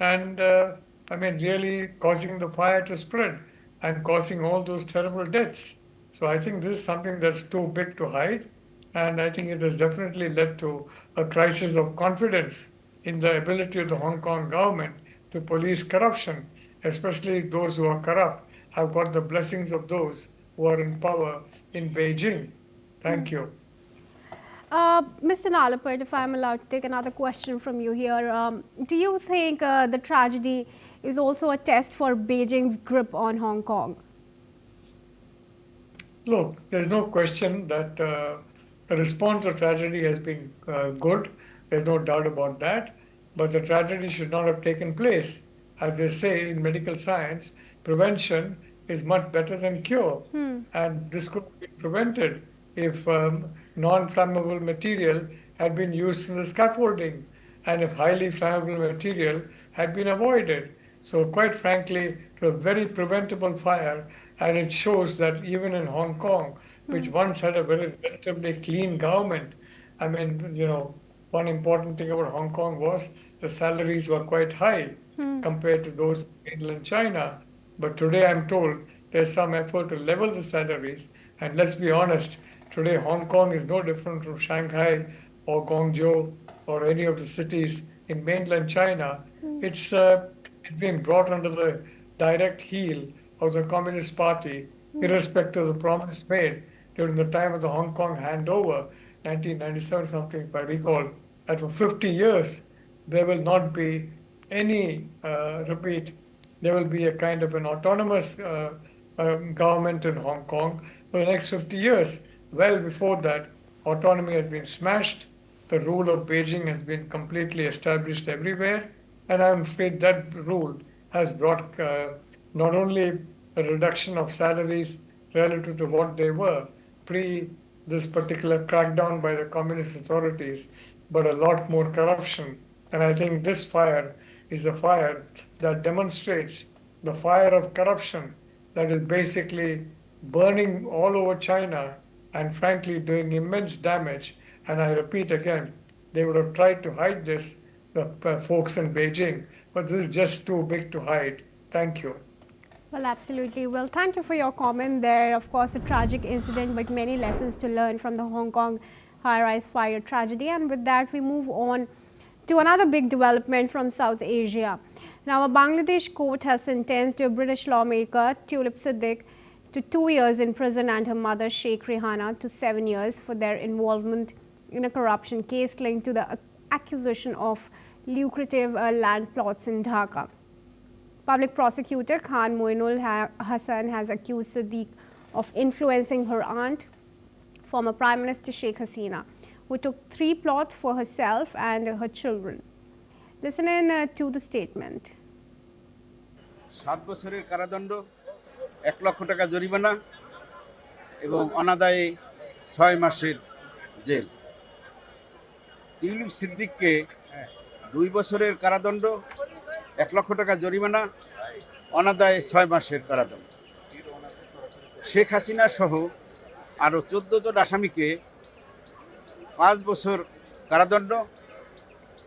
And I mean, really causing the fire to spread and causing all those terrible deaths. So I think this is something that's too big to hide. And I think it has definitely led to a crisis of confidence in the ability of the Hong Kong government to police corruption, especially those who are corrupt have got the blessings of those who are in power in Beijing. Thank you. Mr. Nalapit, if I'm allowed to take another question from you here, do you think the tragedy is also a test for Beijing's grip on Hong Kong? Look, there's no question that the response to tragedy has been good. There's no doubt about that. But the tragedy should not have taken place. As they say in medical science, prevention is much better than cure. And this could be prevented if non-flammable material had been used in the scaffolding and if highly flammable material had been avoided. So quite frankly, it was a very preventable fire, and it shows that even in Hong Kong, which once had a very relatively clean government, I mean, you know, one important thing about Hong Kong was the salaries were quite high compared to those in mainland China. But today I'm told there's some effort to level the salaries. And let's be honest, today Hong Kong is no different from Shanghai or Guangzhou or any of the cities in mainland China. It's been brought under the direct heel of the Communist Party, irrespective of the promise made during the time of the Hong Kong handover, 1997 something, if I recall, that for 50 years there will not be any repeat. There will be a kind of an autonomous government in Hong Kong, for the next 50 years. Well before that, autonomy has been smashed. The rule of Beijing has been completely established everywhere. And I'm afraid that rule has brought not only a reduction of salaries relative to what they were pre this particular crackdown by the communist authorities, but a lot more corruption. And I think this fire is a fire that demonstrates the fire of corruption that is basically burning all over China and frankly doing immense damage. And I repeat again, they would have tried to hide this, the folks in Beijing, but this is just too big to hide. Thank you. Well, absolutely. Well, thank you for your comment there. Of course, a tragic incident, but many lessons to learn from the Hong Kong high-rise fire tragedy. And with that, we move on to another big development from South Asia. Now, a Bangladesh court has sentenced a British lawmaker, Tulip Siddiq, to 2 years in prison and her mother, Sheikh Rehana, to 7 years for their involvement in a corruption case linked to the acquisition of lucrative land plots in Dhaka. Public prosecutor Khan Moinul Hassan has accused Siddiq of influencing her aunt, former Prime Minister Sheikh Hasina, who took 3 plots for herself and her children. Listen in to the statement. 7 বছরের কারাদণ্ড 1 লক্ষ টাকা জরিমানা এবং অনাদায়ে 6 মাসের jail tulip সিদ্দিককে 2 বছরের কারাদণ্ড 1 লক্ষ টাকা জরিমানা অনাদায়ে 6 মাসের কারাদণ্ড শেখ হাসিনা সহ আরো 14 জন আসামিকে 5 বছর কারাদণ্ড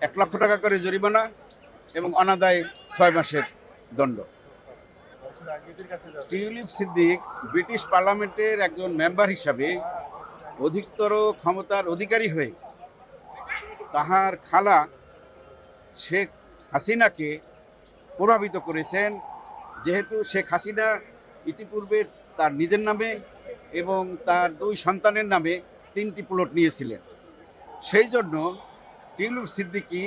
1 লক্ষ টাকা করে জরিমানা এবং অনাদায়ে 6 মাসের দণ্ড টিউলিপ সিদ্দিক ব্রিটিশ পার্লামেন্টের একজন মেম্বার হিসাবে অধিকতর ক্ষমতার অধিকারী হয়ে তাহার খালা শেখ হাসিনাকে প্রভাবিত করেছেন যেহেতু শেখ হাসিনা ইতিপূর্বে তার নিজের নামে এবং তার 2 সন্তানের নামে 3টি প্লট নিয়েছিলেন সেই জন্য টিউলিপ সিদ্দিকি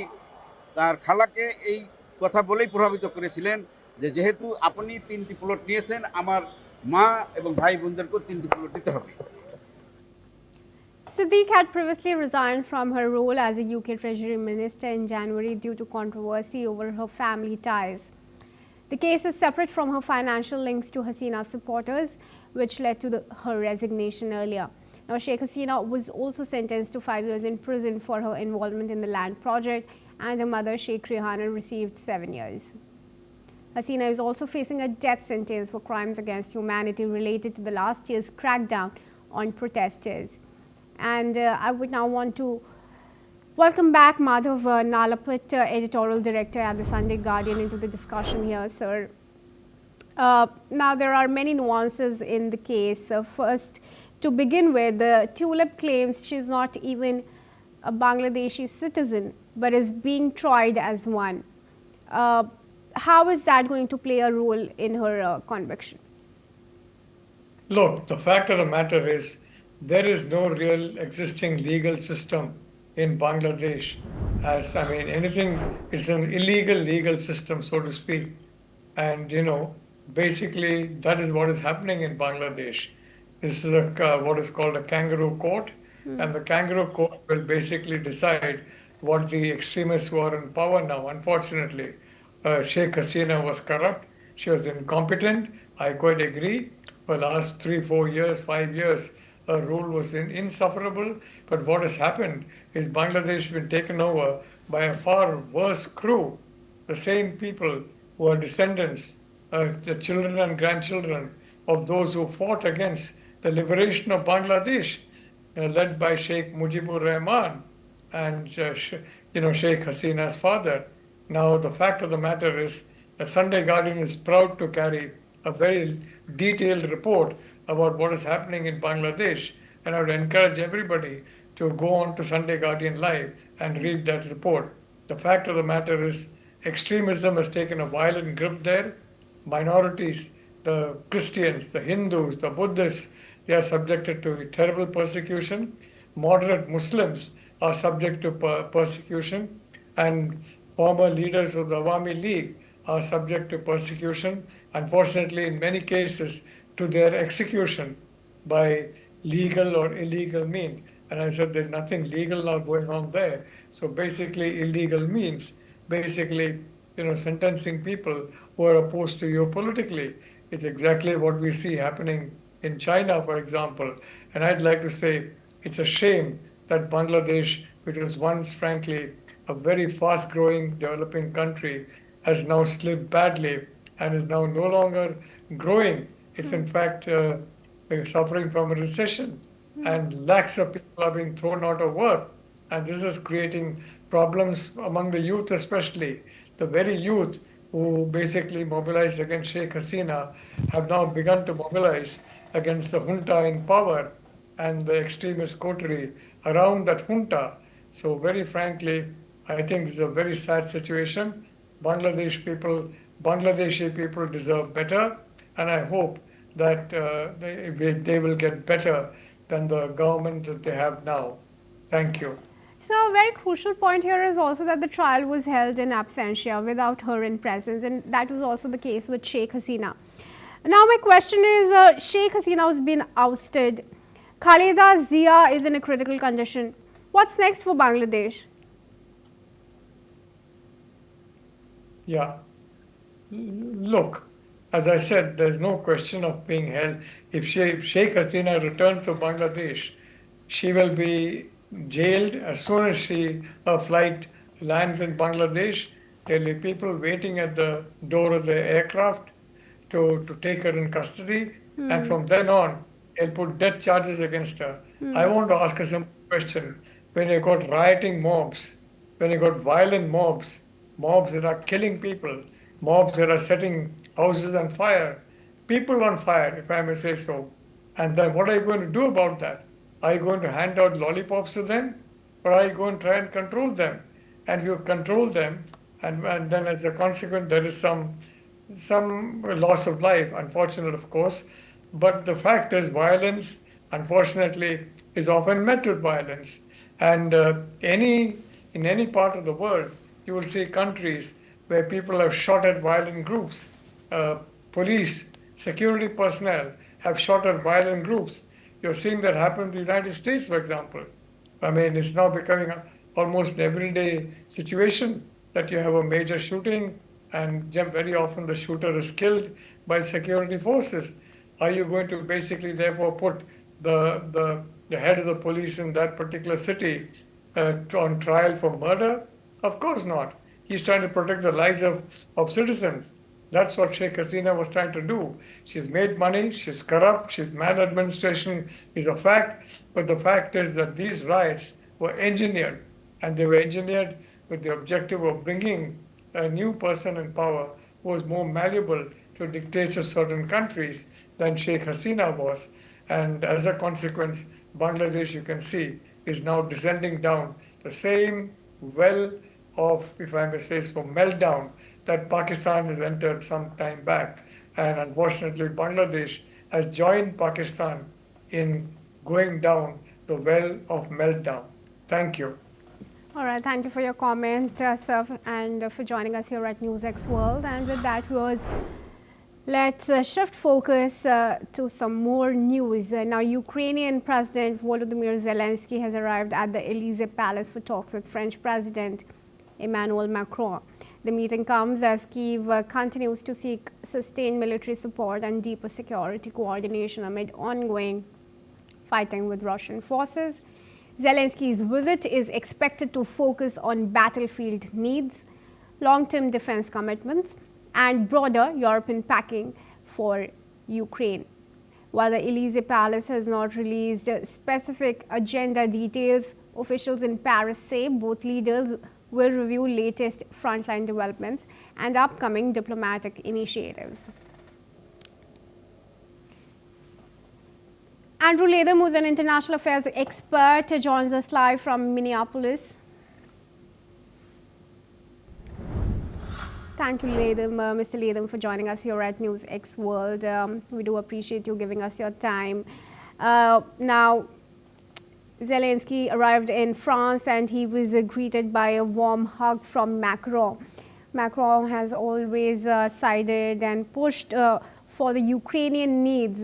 তার খালাকে এই কথা বলেই প্রভাবিত করেছিলেন যে যেহেতু আপনি 3টি প্লট নিয়েছেন আমার মা এবং ভাই বোনদেরকে 3টি প্লট দিতে হবে Siddiq had previously resigned from her role as a UK Treasury Minister in January due to controversy over her family ties. The case is separate from her financial links to Hasina's supporters, which led to her resignation earlier. Now, Sheikh Hasina was also sentenced to 5 years in prison for her involvement in the land project, and her mother, Sheikh Rehana, received 7 years. Hasina is also facing a death sentence for crimes against humanity related to the last year's crackdown on protesters. And I would now want to welcome back Madhav Nalaput, editorial director at the Sunday Guardian, into the discussion here, sir. Now, there are many nuances in the case. First, to begin with, Tulip claims she's not even a Bangladeshi citizen, but is being tried as one. How is that going to play a role in her conviction? Look, the fact of the matter is there is no real existing legal system in Bangladesh. It's an illegal legal system, so to speak. And, basically that is what is happening in Bangladesh. This is what is called a kangaroo court. And the kangaroo court will basically decide what the extremists who are in power now, unfortunately. Sheikh Hasina was corrupt. She was incompetent. I quite agree. For the last 3, 4 years, 5 years, her rule was insufferable. But what has happened is Bangladesh has been taken over by a far worse crew. The same people who are descendants, the children and grandchildren of those who fought against the liberation of Bangladesh, led by Sheikh Mujibur Rahman and Sheikh Hasina's father. Now, the fact of the matter is that Sunday Guardian is proud to carry a very detailed report about what is happening in Bangladesh. And I would encourage everybody to go on to Sunday Guardian Live and read that report. The fact of the matter is extremism has taken a violent grip there. Minorities, the Christians, the Hindus, the Buddhists, they are subjected to terrible persecution. Moderate Muslims are subject to persecution. And former leaders of the Awami League are subject to persecution, unfortunately in many cases to their execution. by legal or illegal means. And I said there's nothing legal now going on there. So basically illegal means basically, sentencing people who are opposed to you politically. It's exactly what we see happening in China, for example. And I'd like to say it's a shame that Bangladesh, which was once, frankly, a very fast growing, developing country, has now slipped badly and is now no longer growing. It's in fact suffering from a recession, and lakhs of people are being thrown out of work. And this is creating problems among the youth, especially. The very youth who basically mobilized against Sheikh Hasina have now begun to mobilize against the junta in power and the extremist coterie around that junta. So very frankly, I think this is a very sad situation. Bangladeshi people deserve better, and I hope that they will get better than the government that they have now. Thank you. So a very crucial point here is also that the trial was held in absentia without her in presence, and that was also the case with Sheikh Hasina. Now my question is, Sheikh Hasina has been ousted. Khaleda Zia is in a critical condition. What's next for Bangladesh? Yeah. Look, as I said, there's no question of being held. If Sheikh Hasina returns to Bangladesh, she will be jailed as soon as her flight lands in Bangladesh. There will be people waiting at the door of the aircraft to take her in custody. And from then on, they'll put death charges against her. I want to ask a simple question. When you got rioting mobs, when you got violent mobs that are killing people, mobs that are setting houses on fire, people on fire, if I may say so. And then what are you going to do about that? Are you going to hand out lollipops to them? Or are you going to try and control them? And you control them, and then as a consequence, there is some loss of life, unfortunate of course. But the fact is, violence, unfortunately, is often met with violence. And in any part of the world, you will see countries where people have shot at violent groups. Police, security personnel have shot at violent groups. You're seeing that happen in the United States, for example. I mean, it's now becoming almost an everyday situation that you have a major shooting, and very often the shooter is killed by security forces. Are you going to basically therefore put the head of the police in that particular city on trial for murder? Of course not. He's trying to protect the lives of citizens. That's what Sheikh Hasina was trying to do. She's made money, she's corrupt, she's maladministration is a fact, but the fact is that these riots were engineered, and they were engineered with the objective of bringing a new person in power who was more malleable to dictates of certain countries than Sheikh Hasina was. And as a consequence, Bangladesh, you can see, is now descending down the same well of, if I may say so, meltdown that Pakistan has entered some time back. And unfortunately, Bangladesh has joined Pakistan in going down the well of meltdown. Thank you. All right, thank you for your comment, sir, and for joining us here at NewsX World. And with that, viewers, let's shift focus to some more news. Now, Ukrainian President Volodymyr Zelensky has arrived at the Elysee Palace for talks with French President Emmanuel Macron. The meeting comes as Kyiv continues to seek sustained military support and deeper security coordination amid ongoing fighting with Russian forces. Zelensky's visit is expected to focus on battlefield needs, long-term defense commitments, and broader European backing for Ukraine. While the Elysee Palace has not released specific agenda details, officials in Paris say both leaders will review latest frontline developments and upcoming diplomatic initiatives. Andrew Latham, who's an international affairs expert, joins us live from Minneapolis. Thank you, Mr. Latham, for joining us here at NewsX World. We do appreciate you giving us your time. Now, Zelensky arrived in France and he was greeted by a warm hug from Macron. Macron has always sided and pushed for the Ukrainian needs.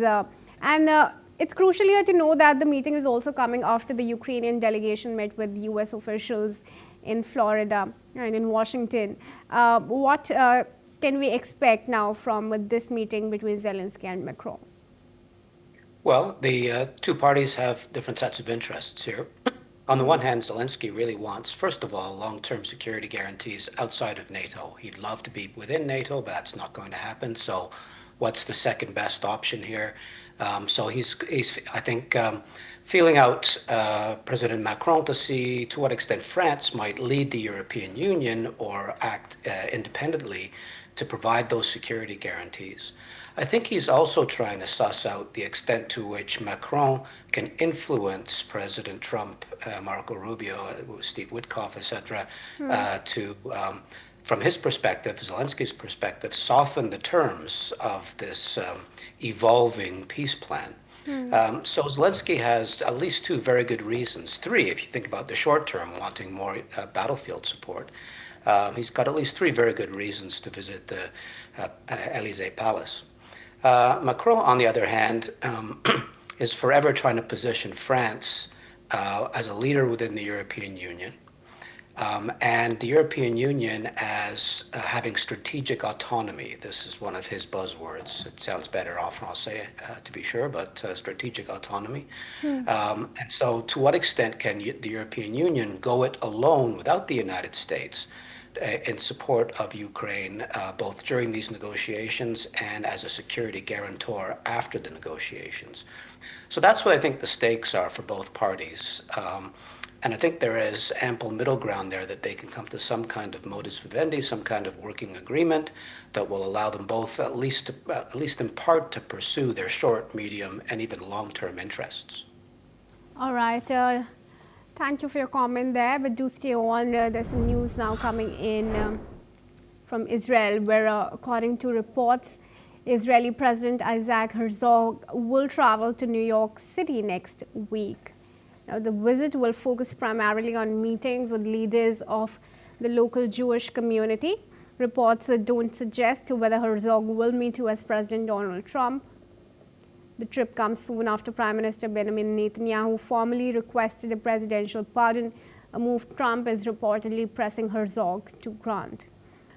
And It's crucial here to know that the meeting is also coming after the Ukrainian delegation met with US officials in Florida and in Washington. What can we expect now from this meeting between Zelensky and Macron? Well, the two parties have different sets of interests here. On the one hand, Zelensky really wants, first of all, long-term security guarantees outside of NATO. He'd love to be within NATO, but that's not going to happen. So what's the second best option here? So he's I think, feeling out President Macron to see to what extent France might lead the European Union or act independently to provide those security guarantees. I think he's also trying to suss out the extent to which Macron can influence President Trump, Marco Rubio, Steve Witkoff, etc., to, from his perspective, Zelensky's perspective, soften the terms of this evolving peace plan. So Zelensky has at least two very good reasons, three if you think about the short term, wanting more battlefield support. He's got at least three very good reasons to visit the Elysee Palace. Macron, on the other hand, is forever trying to position France as a leader within the European Union, and the European Union as having strategic autonomy. This is one of his buzzwords. It sounds better en français, to be sure, but strategic autonomy. And so to what extent can the European Union go it alone without the United States in support of Ukraine, both during these negotiations and as a security guarantor after the negotiations? So that's what I think the stakes are for both parties. And I think there is ample middle ground there that they can come to some kind of modus vivendi, some kind of working agreement that will allow them both, at least in part, to pursue their short, medium, and even long-term interests. All right. Thank you for your comment there, but do stay on. There's some news now coming in from Israel, where according to reports, Israeli President Isaac Herzog will travel to New York City next week. Now, the visit will focus primarily on meetings with leaders of the local Jewish community. Reports don't suggest whether Herzog will meet US President Donald Trump. The trip comes soon after Prime Minister Benjamin Netanyahu formally requested a presidential pardon, a move Trump is reportedly pressing Herzog to grant.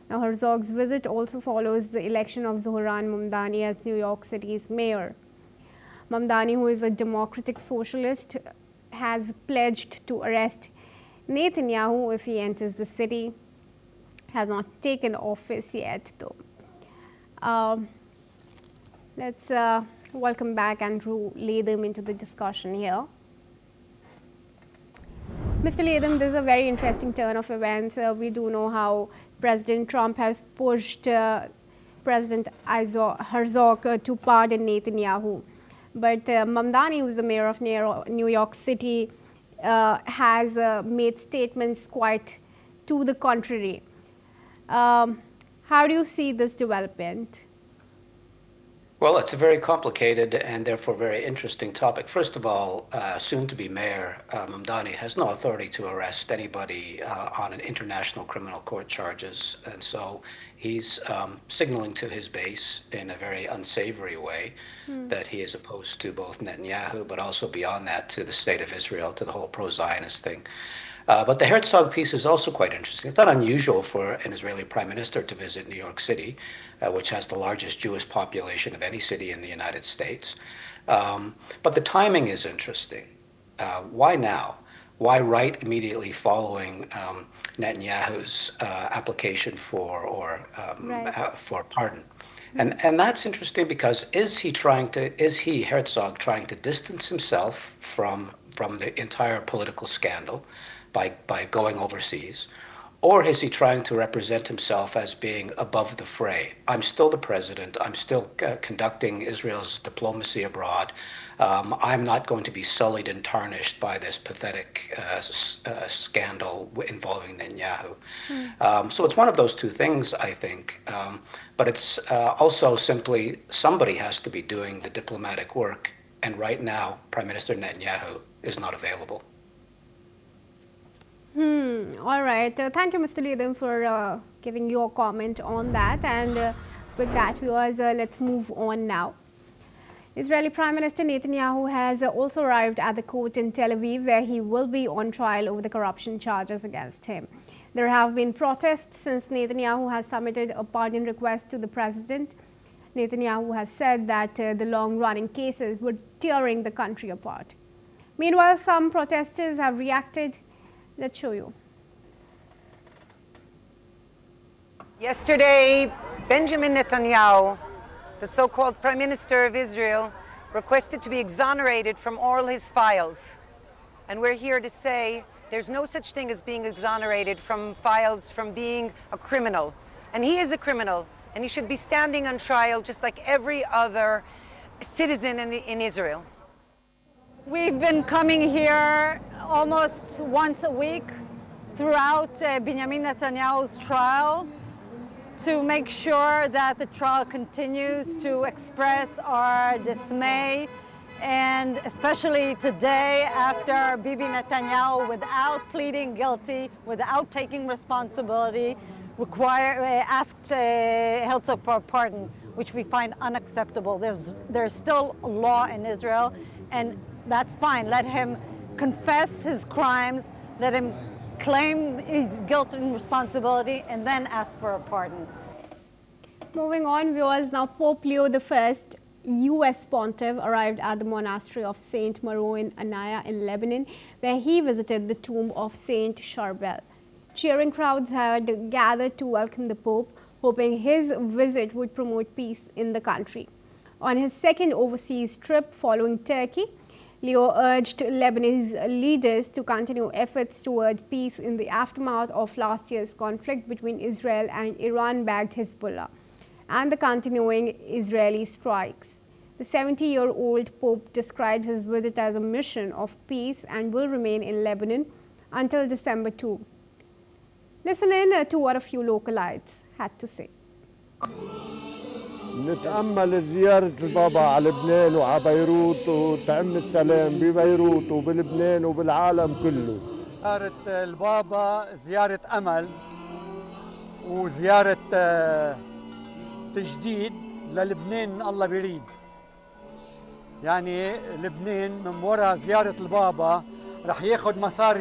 Now, Herzog's visit also follows the election of Zohran Mamdani as New York City's mayor. Mamdani, who is a democratic socialist, has pledged to arrest Netanyahu if he enters the city. Has not taken office yet, though. Let's welcome back Andrew Latham into the discussion here. Mr. Latham, this is a very interesting turn of events. We do know how President Trump has pushed President Herzog to pardon Netanyahu. But Mamdani, who is the mayor of New York City, has made statements quite to the contrary. How do you see this development? Well, it's a very complicated and therefore very interesting topic. First of all, soon-to-be mayor Mamdani has no authority to arrest anybody on an international criminal court charges, and so he's signaling to his base in a very unsavory way that he is opposed to both Netanyahu, but also beyond that to the state of Israel, to the whole pro-Zionist thing. But the Herzog piece is also quite interesting. It's not unusual for an Israeli prime minister to visit New York City, which has the largest Jewish population of any city in the United States. But the timing is interesting. Why now? Why right immediately following Netanyahu's application for pardon? And that's interesting because is he Herzog trying to distance himself from the entire political scandal by going overseas? Or is he trying to represent himself as being above the fray? I'm still the president. I'm still conducting Israel's diplomacy abroad. I'm not going to be sullied and tarnished by this pathetic scandal involving Netanyahu. So it's one of those two things, I think. But it's also simply somebody has to be doing the diplomatic work. And right now, Prime Minister Netanyahu is not available. All right. Thank you, Mr. Latham, for giving your comment on that. And with that, viewers, let's move on now. Israeli Prime Minister Netanyahu has also arrived at the court in Tel Aviv, where he will be on trial over the corruption charges against him. There have been protests since Netanyahu has submitted a pardon request to the president. Netanyahu has said that the long-running cases were tearing the country apart. Meanwhile, some protesters have reacted. Let's show you. Yesterday, Benjamin Netanyahu, the so-called Prime Minister of Israel, requested to be exonerated from all his files. And we're here to say there's no such thing as being exonerated from files, from being a criminal. And he is a criminal, and he should be standing on trial just like every other citizen in Israel. We've been coming here almost once a week throughout Benjamin Netanyahu's trial to make sure that the trial continues, to express our dismay, and especially today after Bibi Netanyahu, without pleading guilty, without taking responsibility, asked Herzog for a pardon, which we find unacceptable. There's still a law in Israel, and that's fine. Let him confess his crimes, let him claim his guilt and responsibility, and then ask for a pardon. Moving on, viewers, now Pope Leo I, US pontiff, arrived at the monastery of Saint Maro in Anaya in Lebanon, where he visited the tomb of Saint Charbel. Cheering crowds had gathered to welcome the Pope, hoping his visit would promote peace in the country. On his second overseas trip following Turkey, Leo urged Lebanese leaders to continue efforts toward peace in the aftermath of last year's conflict between Israel and Iran-backed Hezbollah and the continuing Israeli strikes. The 70-year-old Pope described his visit as a mission of peace and will remain in Lebanon until December 2. Listen in to what a few localites had to say. نتأمل زيارة البابا على لبنان وعلى بيروت وتعم السلام ببيروت وبلبنان وبالعالم كله. زيارة البابا زيارة أمل وزيارة تجديد للبنان الله بيريد. يعني لبنان من وراء زيارة البابا رح ياخد مسار